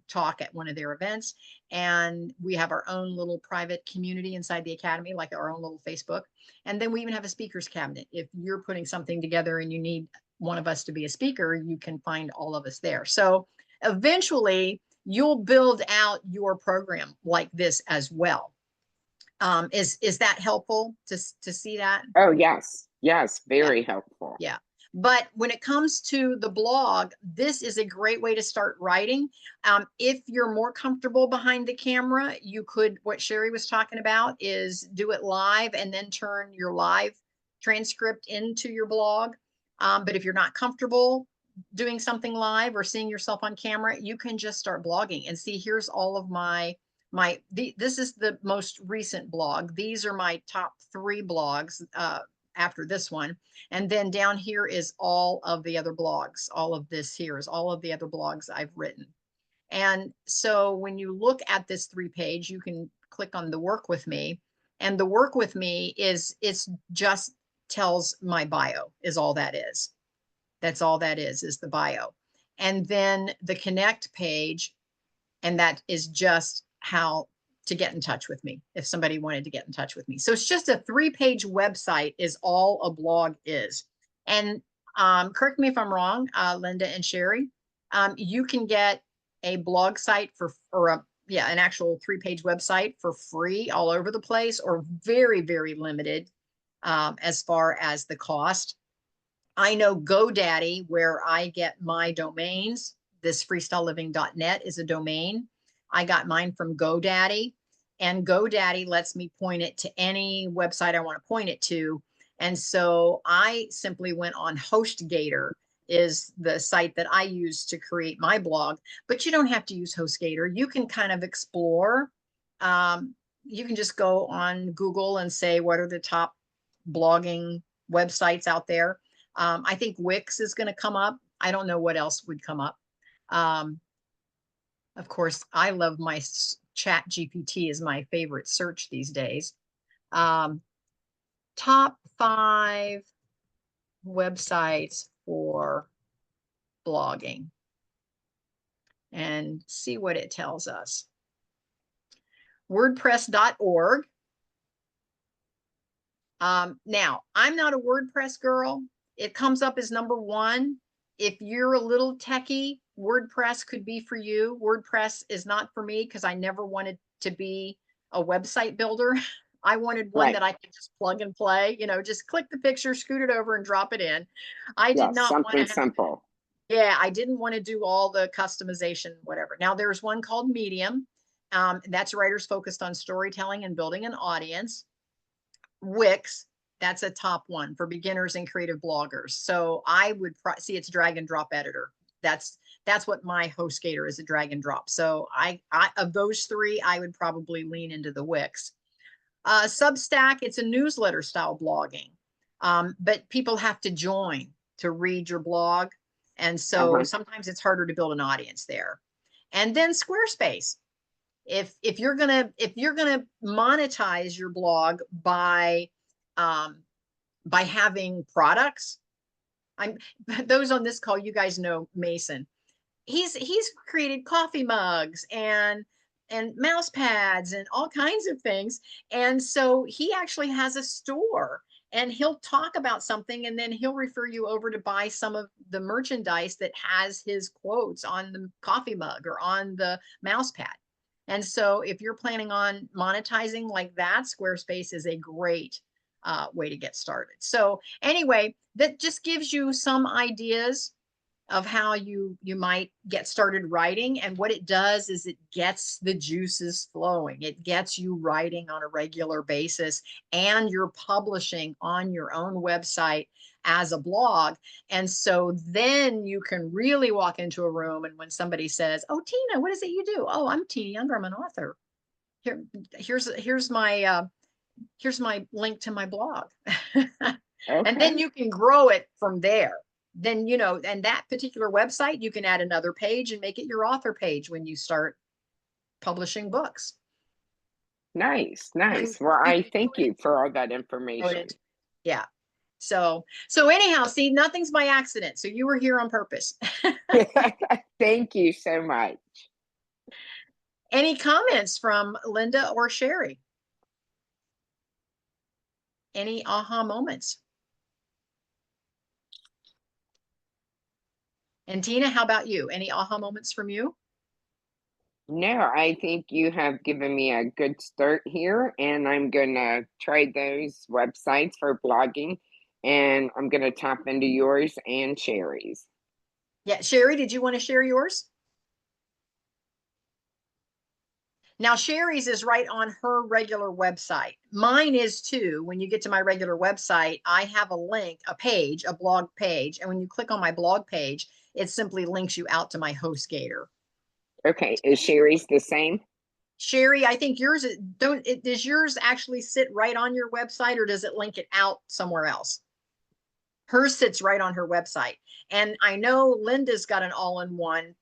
talk at one of their events. And we have our own little private community inside the academy, like our own little Facebook. And then we even have a speakers cabinet. If you're putting something together and you need one of us to be a speaker, you can find all of us there. So eventually you'll build out your program like this as well. Is that helpful to see that? Oh, yes. Yes. Very helpful. Yeah. But when it comes to the blog, this is a great way to start writing. If you're more comfortable behind the camera, you could, what Sherry was talking about is do it live and then turn your live transcript into your blog. But if you're not comfortable doing something live or seeing yourself on camera, you can just start blogging and see, here's all of this is the most recent blog. These are my top 3 blogs after this one. And then down here is all of the other blogs. All of this here is all of the other blogs I've written. And so when you look at this 3-page, you can click on the work with me. And the work with me it's just tells my bio is all that is. That's all that is the bio. And then the connect page, and that is just how to get in touch with me if somebody wanted to get in touch with me. So it's just a 3-page website is all a blog is. And correct me if I'm wrong, Linda and Sherry, you can get a blog site an actual 3-page website for free all over the place, or very, very limited as far as the cost. I know GoDaddy, where I get my domains, this freestyleliving.net is a domain. I got mine from GoDaddy, and GoDaddy lets me point it to any website I want to point it to. And so I simply went on HostGator, is the site that I use to create my blog, but you don't have to use HostGator. You can kind of explore. You can just go on Google and say, what are the top blogging websites out there? I think Wix is going to come up. I don't know what else would come up. Of course, I love my Chat GPT is my favorite search these days. Top 5 websites for blogging, and see what it tells us. WordPress.org. Now, I'm not a WordPress girl. It comes up as number 1. If you're a little techie, WordPress could be for you. WordPress is not for me because I never wanted to be a website builder. I wanted one that I could just plug and play, just click the picture, scoot it over and drop it in. I did not want to have simple. Yeah, I didn't want to do all the customization, whatever. Now there's one called Medium. That's writers focused on storytelling and building an audience. Wix, that's a top one for beginners and creative bloggers. So I would see it's drag and drop editor. That's what my HostGator is, a drag and drop. So I of those 3, I would probably lean into the Wix. Substack, it's a newsletter style blogging, but people have to join to read your blog. And so sometimes it's harder to build an audience there. And then Squarespace. If you're gonna monetize your blog by having products, those on this call, you guys know Mason. He's created coffee mugs and mouse pads and all kinds of things. And so he actually has a store, and he'll talk about something and then he'll refer you over to buy some of the merchandise that has his quotes on the coffee mug or on the mouse pad. And so if you're planning on monetizing like that, Squarespace is a great way to get started. So anyway, that just gives you some ideas of how you might get started writing. And what it does is it gets the juices flowing. It gets you writing on a regular basis, and you're publishing on your own website as a blog. And so then you can really walk into a room, and when somebody says, "Oh, Tina, what is it you do?" "Oh, I'm Tina Younger. I'm an author. Here's my link to my blog." And then you can grow it from there. Then, and that particular website, you can add another page and make it your author page when you start publishing books. Nice, nice. Well, I thank you for all that information. Noted. Yeah. So anyhow, see, nothing's by accident. So you were here on purpose. Thank you so much. Any comments from Linda or Sherry? Any aha moments? And Tina, how about you? Any aha moments from you? No, I think you have given me a good start here, and I'm gonna try those websites for blogging, and I'm gonna tap into yours and Sherry's. Yeah, Sherry, did you want to share yours? Now, Sherry's is right on her regular website. Mine is too. When you get to my regular website, I have a link, a page, a blog page. And when you click on my blog page, it simply links you out to my HostGator. Okay, is Sherry's the same? Sherry, I think yours does yours actually sit right on your website, or does it link it out somewhere else? Hers sits right on her website. And I know Linda's got an all-in-one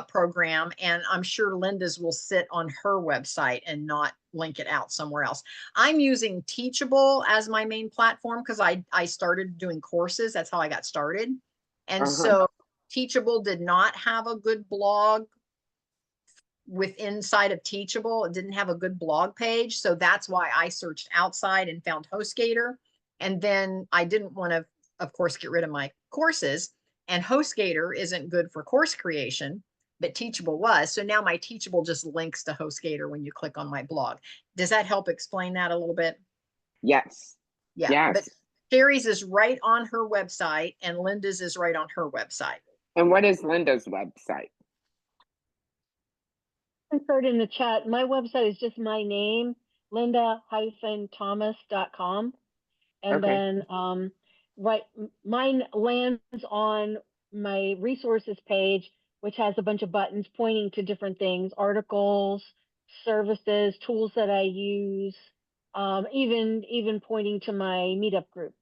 program, and I'm sure Linda's will sit on her website and not link it out somewhere else. I'm using Teachable as my main platform because I started doing courses. That's how I got started. And so Teachable did not have a good blog inside of Teachable. It didn't have a good blog page. So that's why I searched outside and found HostGator. And then I didn't want to, of course, get rid of my courses. And HostGator isn't good for course creation, but Teachable was. So now my Teachable just links to HostGator when you click on my blog. Does that help explain that a little bit? Yes. Yeah. Yes. But Sherry's is right on her website, and Linda's is right on her website. And what is Linda's website? Insert in the chat. My website is just my name, linda-thomas.com. And then mine lands on my resources page, which has a bunch of buttons pointing to different things, articles, services, tools that I use, even pointing to my meetup group.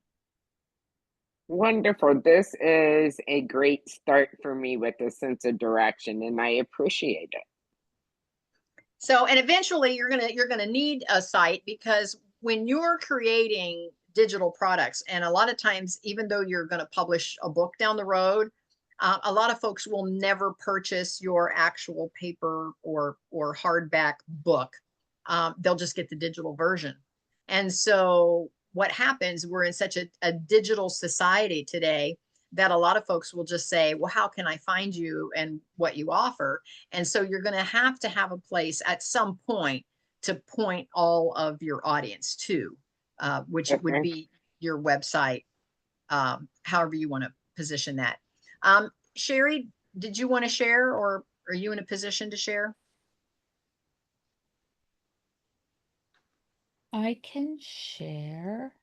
Wonderful. This is a great start for me with a sense of direction, and I appreciate it. So, and eventually you're gonna need a site, because when you're creating digital products, and a lot of times, even though you're going to publish a book down the road, a lot of folks will never purchase your actual paper or hardback book. They'll just get the digital version. And so what happens, we're in such a digital society today that a lot of folks will just say, well, how can I find you and what you offer? And so you're going to have a place at some point to point all of your audience to, which would be your website, however you want to position that. Sherry, did you want to share, or are you in a position to share? I can share.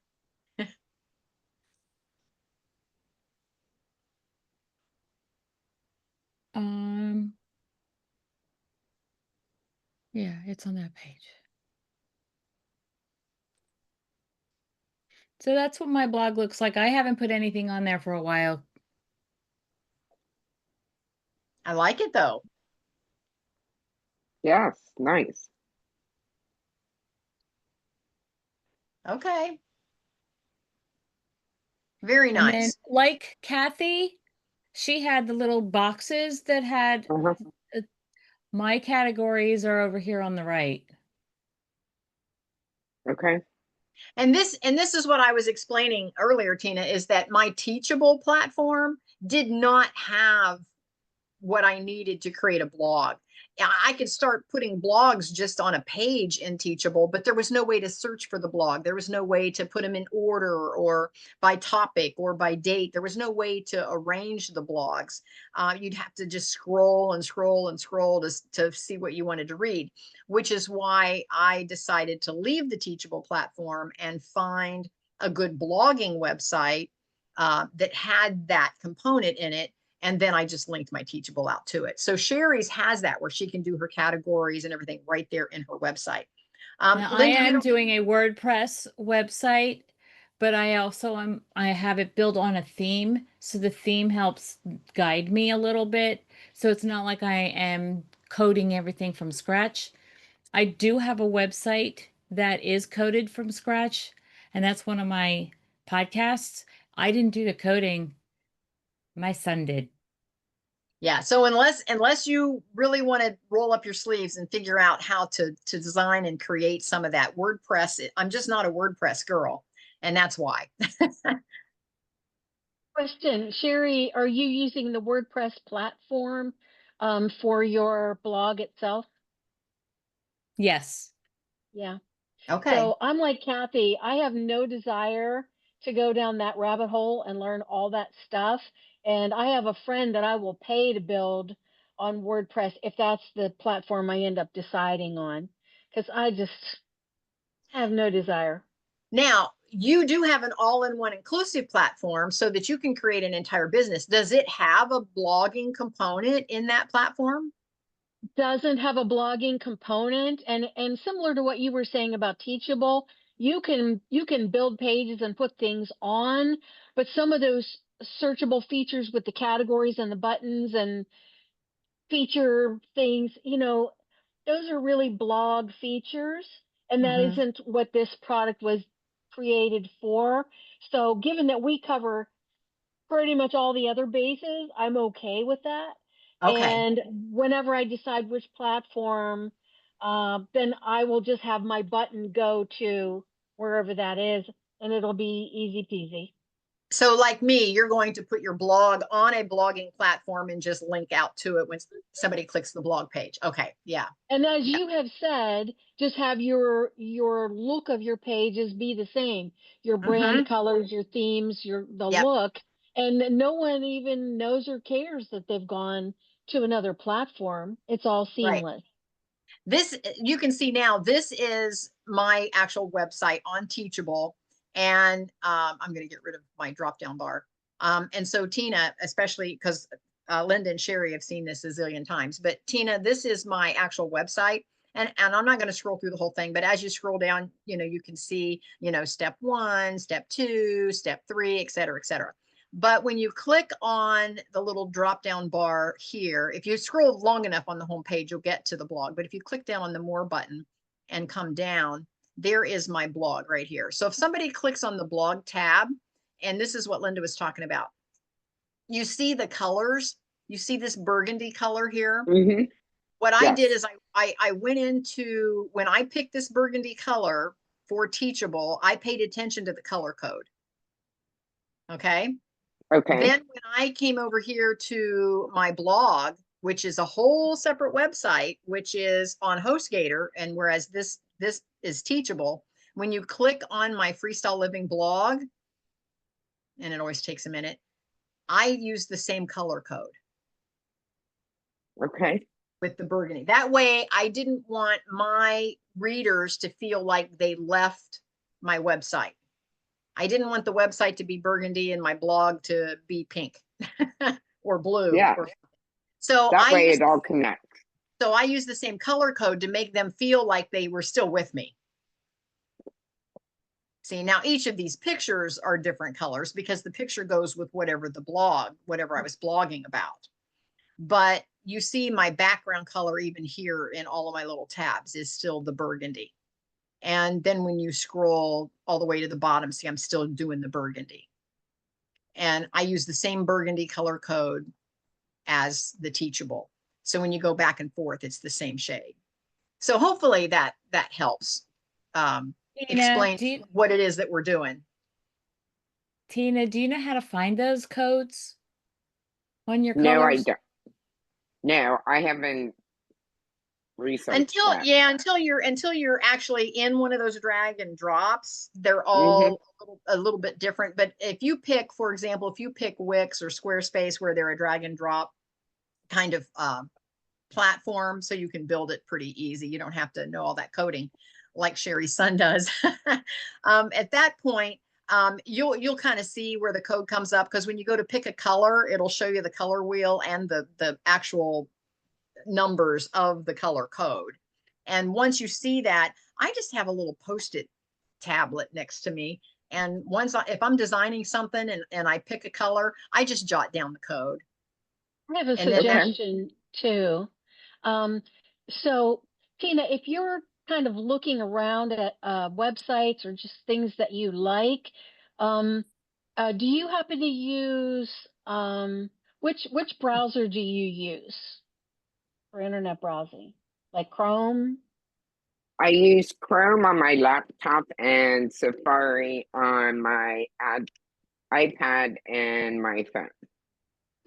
Yeah, it's on that page. So that's what my blog looks like. I haven't put anything on there for a while. I like it though. Yes, nice. Okay. Very nice. And then, like Kathy, she had the little boxes that had my categories are over here on the right. Okay. And this is what I was explaining earlier, Tina, is that my Teachable platform did not have what I needed to create a blog. I could start putting blogs just on a page in Teachable, but there was no way to search for the blog. There was no way to put them in order or by topic or by date. There was no way to arrange the blogs. You'd have to just scroll and scroll and scroll to see what you wanted to read, which is why I decided to leave the Teachable platform and find a good blogging website that had that component in it. And then I just linked my Teachable out to it. So Sherry's has that where she can do her categories and everything right there in her website. Now, Linda, I am doing a WordPress website, but I have it built on a theme. So the theme helps guide me a little bit. So it's not like I am coding everything from scratch. I do have a website that is coded from scratch, and that's one of my podcasts. I didn't do the coding. My son did. Yeah. So unless you really want to roll up your sleeves and figure out how to design and create some of that WordPress, I'm just not a WordPress girl, and that's why. Question, Sherry, are you using the WordPress platform for your blog itself? Yes. Yeah. Okay. So I'm like Kathy, I have no desire to go down that rabbit hole and learn all that stuff. And I have a friend that I will pay to build on WordPress if that's the platform I end up deciding on, because I just have no desire. Now, you do have an all-in-one inclusive platform so that you can create an entire business. Does it have a blogging component in that platform? Doesn't have a blogging component, and similar to what you were saying about Teachable, you can build pages and put things on, but some of those searchable features with the categories and the buttons and feature things, those are really blog features, and that Mm-hmm. isn't what this product was created for. So given that we cover pretty much all the other bases, I'm okay with that. Okay. And whenever I decide which platform, then I will just have my button go to wherever that is, and it'll be easy peasy. So like me, you're going to put your blog on a blogging platform and just link out to it when somebody clicks the blog page. Okay. Yeah. And as Yeah. you have said, just have your look of your pages be the same. Your Mm-hmm. brand colors, your themes, the Yep. look, and no one even knows or cares that they've gone to another platform. It's all Right. seamless. This, you can see now, this is my actual website on Teachable. And I'm going to get rid of my drop down bar. And so Tina, especially because Linda and Sherry have seen this a zillion times, but Tina, this is my actual website. And I'm not going to scroll through the whole thing, but as you scroll down, you can see, step 1, step 2, step 3, et cetera, et cetera. But when you click on the little drop down bar here, if you scroll long enough on the home page, you'll get to the blog. But if you click down on the more button and come down, there is my blog right here. So if somebody clicks on the blog tab, and this is what Linda was talking about, you see the colors, you see this burgundy color here. Mm-hmm. What I Yes. did is I went into, when I picked this burgundy color for Teachable, I paid attention to the color code. Okay. Okay. Then when I came over here to my blog, which is a whole separate website, which is on HostGator, and whereas this is Teachable, when you click on my Freestyle Living blog, and it always takes a minute, I use the same color code Okay. with the burgundy. That way I didn't want my readers to feel like they left my website. I didn't want the website to be burgundy and my blog to be pink or blue. Yeah. So That way it all connects. So I use the same color code to make them feel like they were still with me. See, now each of these pictures are different colors because the picture goes with whatever I was blogging about. But you see my background color even here in all of my little tabs is still the burgundy. And then when you scroll all the way to the bottom, see, I'm still doing the burgundy. And I use the same burgundy color code as the Teachable. So when you go back and forth, it's the same shade. So hopefully that helps explain what it is that we're doing. Tina, do you know how to find those codes on your No, I colors? don't. No, I haven't researched until you're actually in one of those drag and drops. They're all a little bit different. But if you pick, for example, if you pick Wix or Squarespace, where they're a drag and drop kind of platform, so you can build it pretty easy. You don't have to know all that coding like Sherry's son does. At that point, you'll kind of see where the code comes up, because when you go to pick a color, it'll show you the color wheel and the actual numbers of the color code. And once you see that, I just have a little post-it tablet next to me. And if I'm designing something and I pick a color, I just jot down the code. I have a And then suggestion too. So Tina, if you're kind of looking around at websites or just things that you like, do you happen to use which browser do you use for internet browsing? Like Chrome? I use Chrome on my laptop and Safari on my iPad and my phone.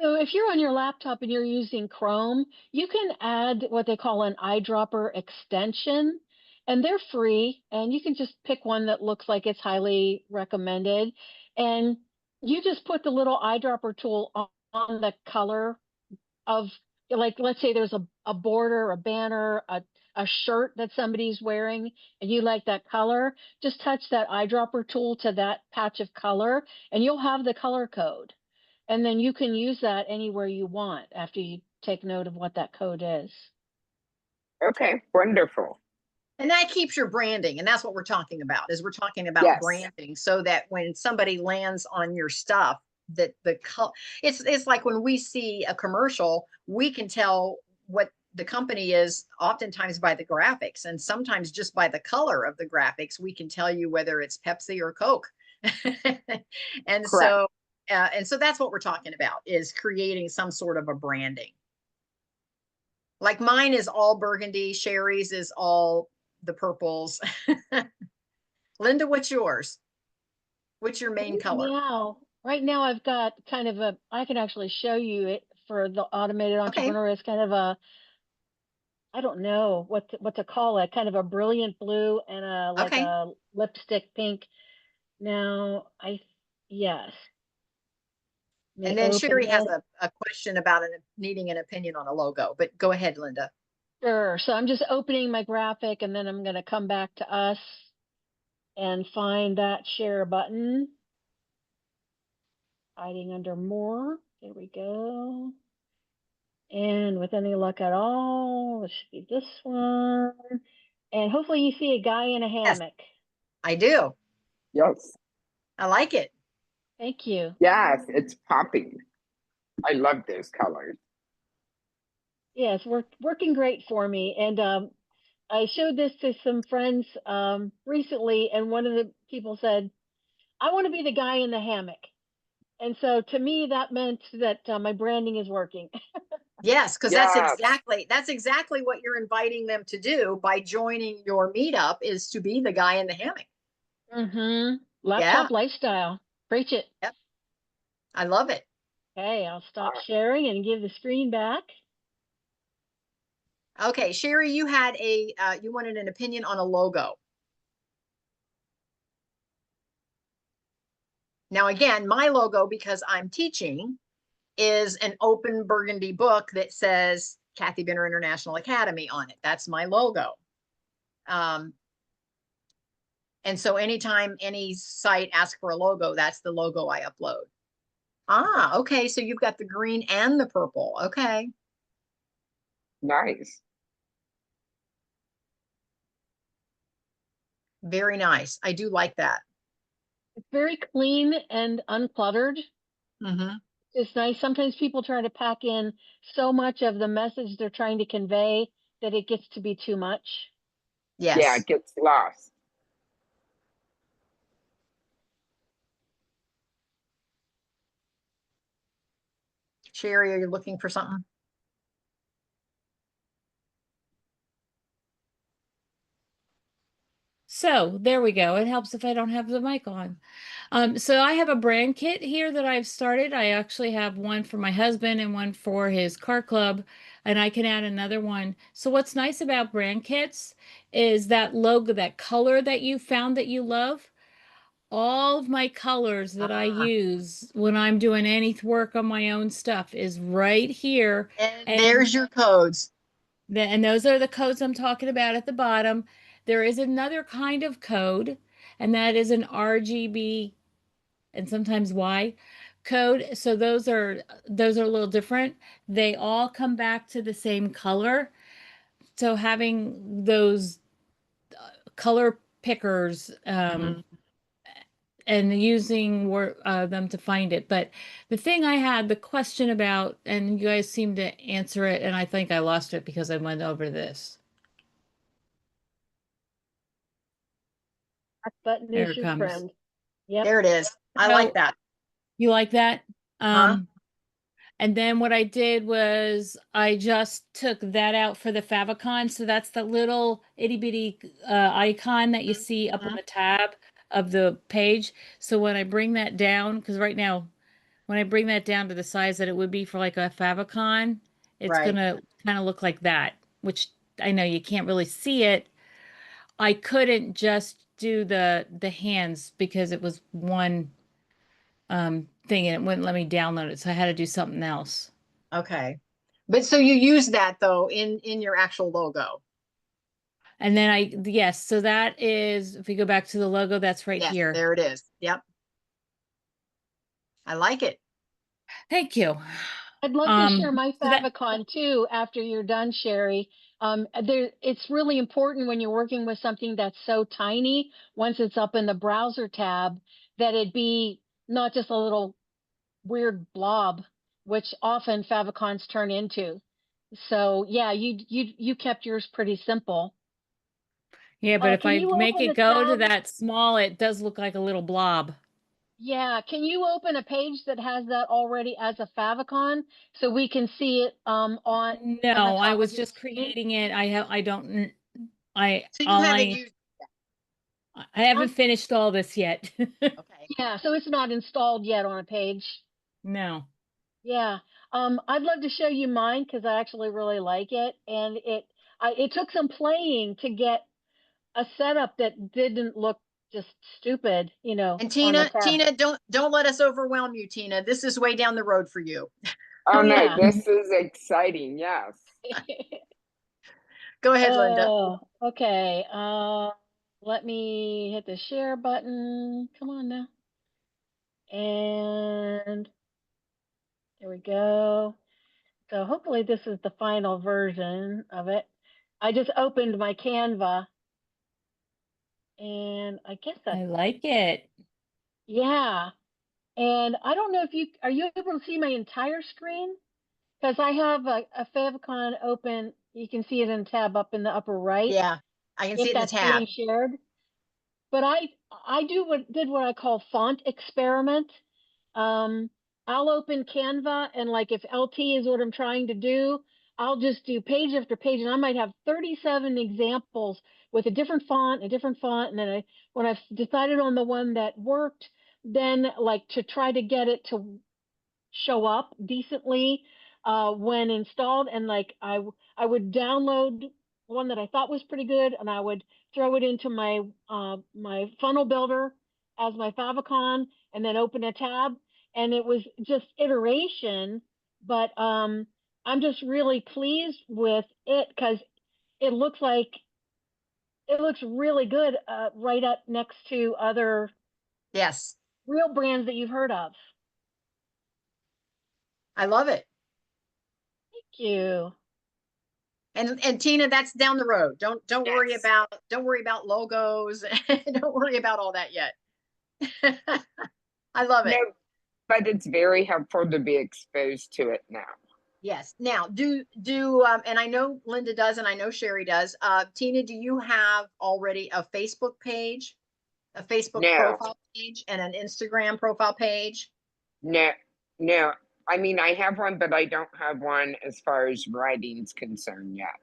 So if you're on your laptop and you're using Chrome, you can add what they call an eyedropper extension, and they're free, and you can just pick one that looks like it's highly recommended. And you just put the little eyedropper tool on the color of, like, let's say there's a border, a banner, a shirt that somebody's wearing, and you like that color, just touch that eyedropper tool to that patch of color, and you'll have the color code. And then you can use that anywhere you want after you take note of what that code is. Okay, wonderful. And that keeps your branding. And that's what we're talking about, is we're talking about Yes. branding, so that when somebody lands on your stuff, that it's like when we see a commercial, we can tell what the company is oftentimes by the graphics, and sometimes just by the color of the graphics, we can tell you whether it's Pepsi or Coke. and Correct. so that's what we're talking about, is creating some sort of a branding. Like mine is all burgundy, Sherry's is all the purples. Linda, what's yours? What's your main color? Right now I've got kind of I can actually show you it for the automated Okay. entrepreneur. It's kind of I don't know what to call it, kind of a brilliant blue and like Okay. a lipstick pink. Now, yes. And then Sherry has a question about needing an opinion on a logo, but go ahead, Linda. Sure. So I'm just opening my graphic, and then I'm going to come back to us and find that share button. Hiding under more. There we go. And with any luck at all, it should be this one. And hopefully you see a guy in a hammock. Yes, I do. Yes. I like it. Thank you. Yes, it's popping. I love those colors. Yes, working great for me. And I showed this to some friends recently, and one of the people said, I want to be the guy in the hammock. And so to me, that meant that my branding is working. Yes, because Yes. that's exactly what you're inviting them to do by joining your meetup, is to be the guy in the hammock. Mm-hmm. Laptop lifestyle. Preach it. Yep. I love it. Okay, I'll stop sharing and give the screen back. Okay, Sherry, you had you wanted an opinion on a logo. Now, again, my logo, because I'm teaching, is an open burgundy book that says Kathy Benner International Academy on it. That's my logo. And so anytime any site asks for a logo, that's the logo I upload. Ah, okay. So you've got the green and the purple. Okay. Nice. Very nice. I do like that. It's very clean and uncluttered. Mm-hmm. It's nice. Sometimes people try to pack in so much of the message they're trying to convey that it gets to be too much. Yes. Yeah, it gets lost. Sherry, are you looking for something? So there we go. It helps if I don't have the mic on. So I have a brand kit here that I've started. I actually have one for my husband and one for his car club, and I can add another one. So what's nice about brand kits is that logo, that color that you found that you love. All of my colors that I use when I'm doing any work on my own stuff is right here. And there's your codes. And those are the codes I'm talking about at the bottom. There is another kind of code, and that is an RGB and sometimes Y code. So those are a little different. They all come back to the same color. So having those color pickers and using them to find it. But the thing I had the question about, and you guys seem to answer it, and I think I lost it because I went over this. Back button There is it your comes. friend. Yep. There it is. I like So that. you like that? Huh? And then what I did was I just took that out for the favicon. So that's the little itty bitty icon that you see up on Mhm. the tab of the page. So when I bring that down, because right now, when I bring that down to the size that it would be for like a favicon, it's Right. gonna kind of look like that, which I know you can't really see it. I couldn't just do the hands because it was one thing and it wouldn't let me download it. So I had to do something else. Okay. But so you use that though in your actual logo. And then yes, so that is, if we go back to the logo, that's right Yes, here. there it is. Yep. I like it. Thank you. I'd love to share my So that, favicon too after you're done, Sherry. It's really important when you're working with something that's so tiny, once it's up in the browser tab, that it be not just a little weird blob, which often favicons turn into. So yeah, you kept yours pretty simple. yeah, but if Can I you make open it a go to tab? that small, it does look like a little blob. Yeah, can you open a page that has that already as a favicon so we can see it on the No, I top of was your just screen? creating it. I don't, So you all haven't used I haven't finished all this yet. okay. Yeah, so it's not installed yet on a page. No. Yeah. I'd love to show you mine because I actually really like it. And it took some playing to get a setup that didn't look just stupid, And on the Tina, tab. Tina, don't let us overwhelm you, Tina. This is way down the road for you. Oh Oh no, yeah. this is exciting. Yes. Go ahead, Linda. Oh, okay. Let me hit the share button. Come on now. And there we go. So hopefully this is the final version of it. I just opened my Canva and I guess I that's, like it. yeah. And I don't know if are you able to see my entire screen? Because I have a favicon open. You can see it in tab up in the upper right, Yeah, I can see if it in the that's tab. being shared. But I did what I call font experiment. Um, I'll open Canva and like if LT is what I'm trying to do, I'll just do page after page, and I might have 37 examples with a different font, and then when I've decided on the one that worked, then like to try to get it to show up decently when installed, and like I would download one that I thought was pretty good, and I would throw it into my funnel builder as my favicon, and then open a tab, and it was just iteration. But I'm just really pleased with it because it looks like it looks really good right up next to other Yes, real brands that you've heard of. I love it. Thank you. And Tina, that's down the road. Yes. Don't worry about logos. Don't worry about all that yet. I love No, it. but it's very helpful to be exposed to it now. Yes. Now, and I know Linda does, and I know Sherry does. Tina, do you have already a Facebook page, a Facebook No, profile page, and an Instagram profile page? no, no. I mean, I have one, but I don't have one as far as writing's concerned yet.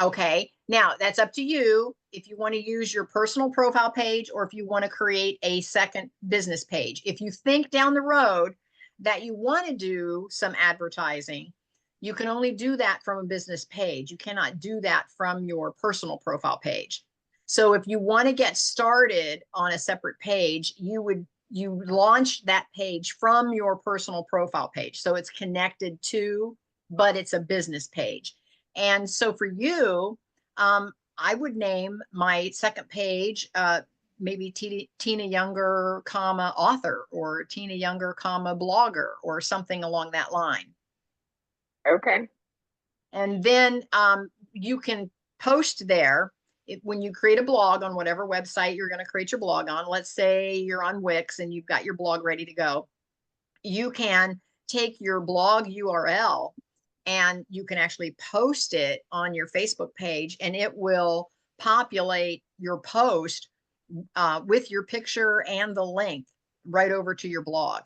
Okay. Now that's up to you if you want to use your personal profile page or if you want to create a second business page. If you think down the road that you want to do some advertising, you can only do that from a business page. You cannot do that from your personal profile page. So if you want to get started on a separate page, you launch that page from your personal profile page. So it's connected to, but it's a business page. And so for you, I would name my second page, maybe Tina Younger, comma author, or Tina Younger, comma blogger, or something along that line. Okay. And then you can post there. When you create a blog on whatever website you're going to create your blog on, let's say you're on Wix and you've got your blog ready to go, you can take your blog URL and you can actually post it on your Facebook page, and it will populate your post with your picture and the link right over to your blog.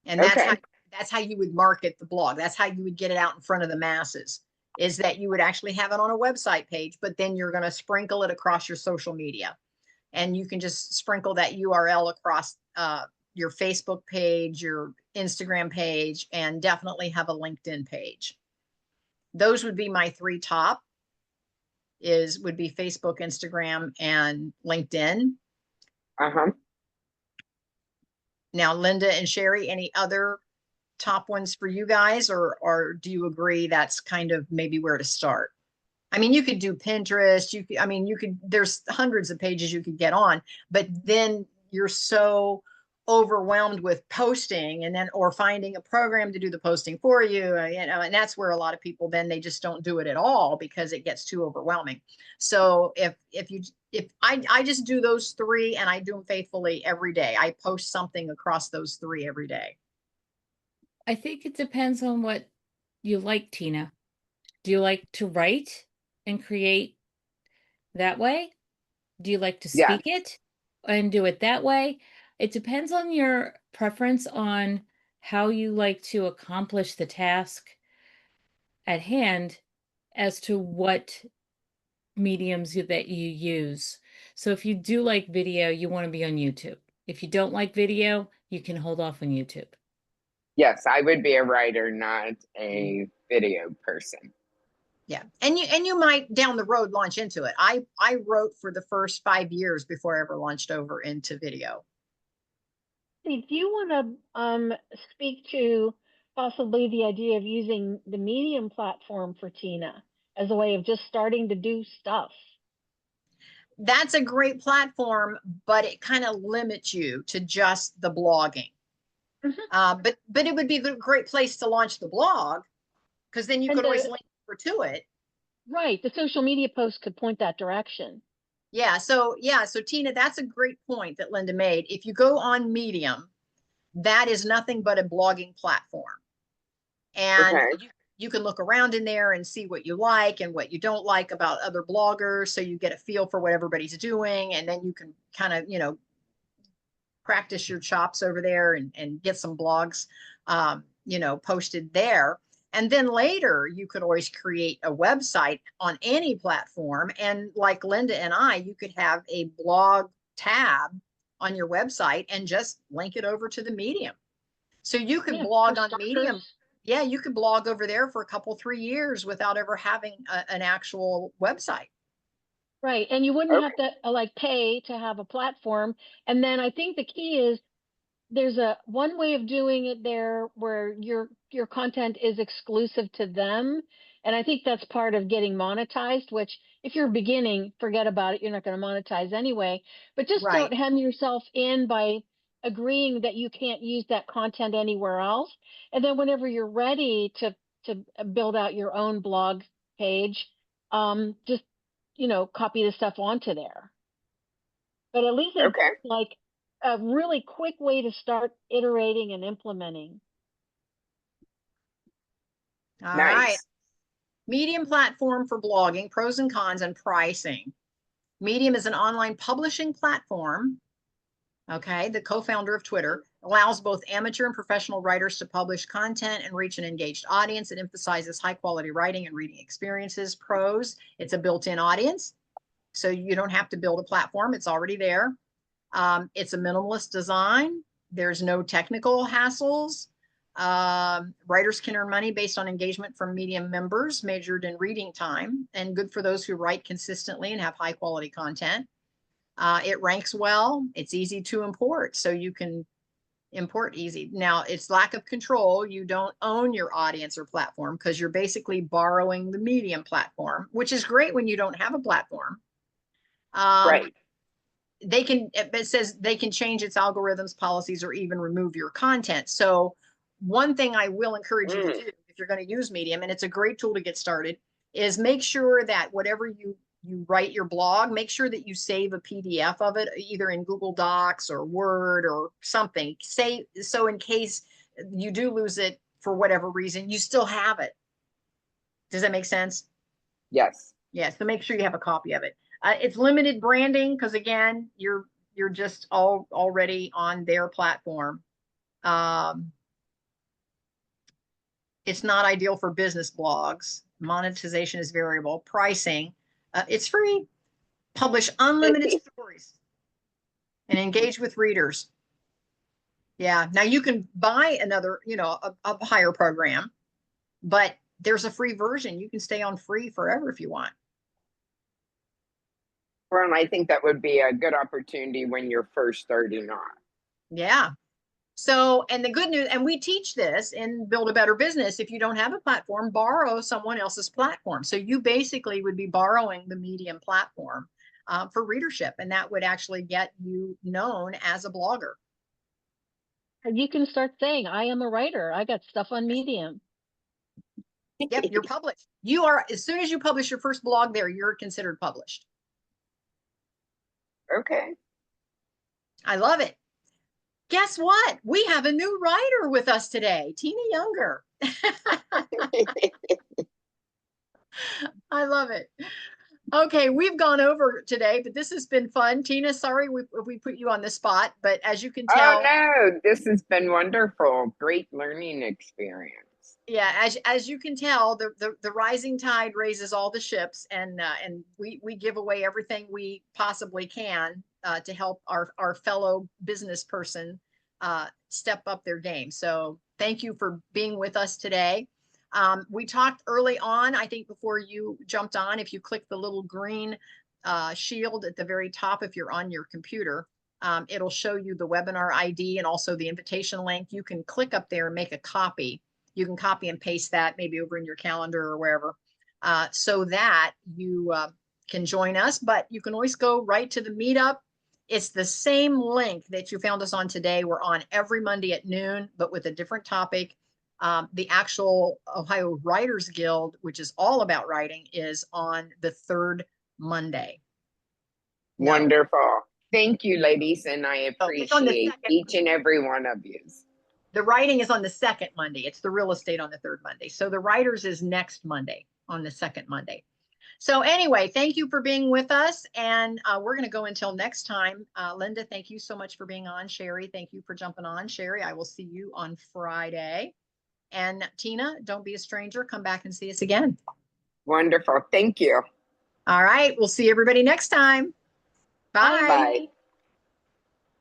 And Okay. that's how you would market the blog. That's how you would get it out in front of the masses, is that you would actually have it on a website page, but then you're going to sprinkle it across your social media. And you can just sprinkle that URL across your Facebook page, your Instagram page, and definitely have a LinkedIn page. Those would be my three top, would be Facebook, Instagram, and LinkedIn. Uh-huh. Now, Linda and Sherry, any other top ones for you guys, or do you agree that's kind of maybe where to start? I mean, you could do Pinterest, there's hundreds of pages you could get on, but then you're so overwhelmed with posting or finding a program to do the posting for you, and that's where a lot of people, then they just don't do it at all because it gets too overwhelming. So if I just do those three, and I do them faithfully every day. I post something across those three every day. I think it depends on what you like, Tina. Do you like to write and create that way? Do you like to Yeah. speak it and do it that way? It depends on your preference on how you like to accomplish the task at hand as to what mediums that you use. So if you do like video, you want to be on YouTube. If you don't like video, you can hold off on YouTube. Yes, I would be a writer, not a video person. Yeah. And you might down the road launch into it. I wrote for the first 5 years before I ever launched over into video. Do you want to speak to possibly the idea of using the Medium platform for Tina as a way of just starting to do stuff? That's a great platform, but it kind of limits you to just the blogging. But it would be a great place to launch the blog, because then you could always link over to it. Right. The social media posts could point that direction. Yeah. So Tina, that's a great point that Linda made. If you go on Medium, that is nothing but a blogging platform. And you can look around in there and see what you like and what you don't like about other bloggers. So you get a feel for what everybody's doing. And then you can kind of, practice your chops over there and get some blogs, posted there. And then later you could always create a website on any platform. And like Linda and you could have a blog tab on your website and just link it over to the Medium. So you could blog on Medium. Yeah, you could blog over there for a couple, 3 years without ever having an actual website. Right. And you wouldn't have to pay to have a platform. And then I think the key is there's one way of doing it there where your content is exclusive to them. And I think that's part of getting monetized, which if you're beginning, forget about it. You're not going to monetize anyway, but just don't hem yourself in by agreeing that you can't use that content anywhere else. And then whenever you're ready to build out your own blog page, just, copy the stuff onto there. But at least it's like a really quick way to start iterating and implementing. All right. Medium platform for blogging, pros and cons, and pricing. Medium is an online publishing platform. Okay. The co-founder of Twitter allows both amateur and professional writers to publish content and reach an engaged audience. It emphasizes high quality writing and reading experiences. Pros, it's a built-in audience. So you don't have to build a platform. It's already there. It's a minimalist design. There's no technical hassles. Writers can earn money based on engagement from Medium members measured in reading time, and good for those who write consistently and have high quality content. It ranks well. It's easy to import, so you can import easy. Now, it's lack of control. You don't own your audience or platform because you're basically borrowing the Medium platform, which is great when you don't have a platform. It says they can change its algorithms, policies, or even remove your content. So one thing I will encourage you to do if you're going to use Medium, and it's a great tool to get started, is make sure that whatever you write your blog, make sure that you save a PDF of it, either in Google Docs or Word or something. So in case you do lose it for whatever reason, you still have it. Does that make sense? Yes. Yeah. So make sure you have a copy of it. It's limited branding because again, you're just already on their platform. It's not ideal for business blogs. Monetization is variable. Pricing, it's free. Publish unlimited stories and engage with readers. Yeah. Now you can buy another, a higher program, but there's a free version. You can stay on free forever if you want. Well, and I think that would be a good opportunity when you're first starting off. Yeah. So, and the good news, and we teach this in Build a Better Business. If you don't have a platform, borrow someone else's platform. So you basically would be borrowing the Medium platform for readership, and that would actually get you known as a blogger. And you can start saying, I am a writer. I got stuff on Medium. Yep, you're published. You are, as soon as you publish your first blog there, you're considered published. Okay. I love it. Guess what? We have a new writer with us today, Tina Younger. I love it. Okay, we've gone over today, but this has been fun. Tina, sorry we put you on the spot, but as you can tell. Oh no, this has been wonderful. Great learning experience. Yeah, as you can tell, the rising tide raises all the ships, and we give away everything we possibly can to help our fellow business person step up their game. So thank you for being with us today. We talked early on, I think before you jumped on, if you click the little green shield at the very top, if you're on your computer, it'll show you the webinar ID and also the invitation link. You can click up there and make a copy. You can copy and paste that maybe over in your calendar or wherever, so that you can join us, but you can always go right to the meetup. It's the same link that you found us on today. We're on every Monday at noon, but with a different topic. The actual Ohio Writers Guild, which is all about writing, is on the third Monday. Wonderful. Thank you, ladies, and I appreciate each and every one of you. The writing is on the second Monday. It's the real estate on the third Monday. So the writers is next Monday on the second Monday. So anyway, thank you for being with us. And we're going to go until next time. Linda, thank you so much for being on. Sherry, thank you for jumping on. Sherry, I will see you on Friday. And Tina, don't be a stranger. Come back and see us again. Wonderful. Thank you. All right. We'll see everybody next time. Bye. Bye.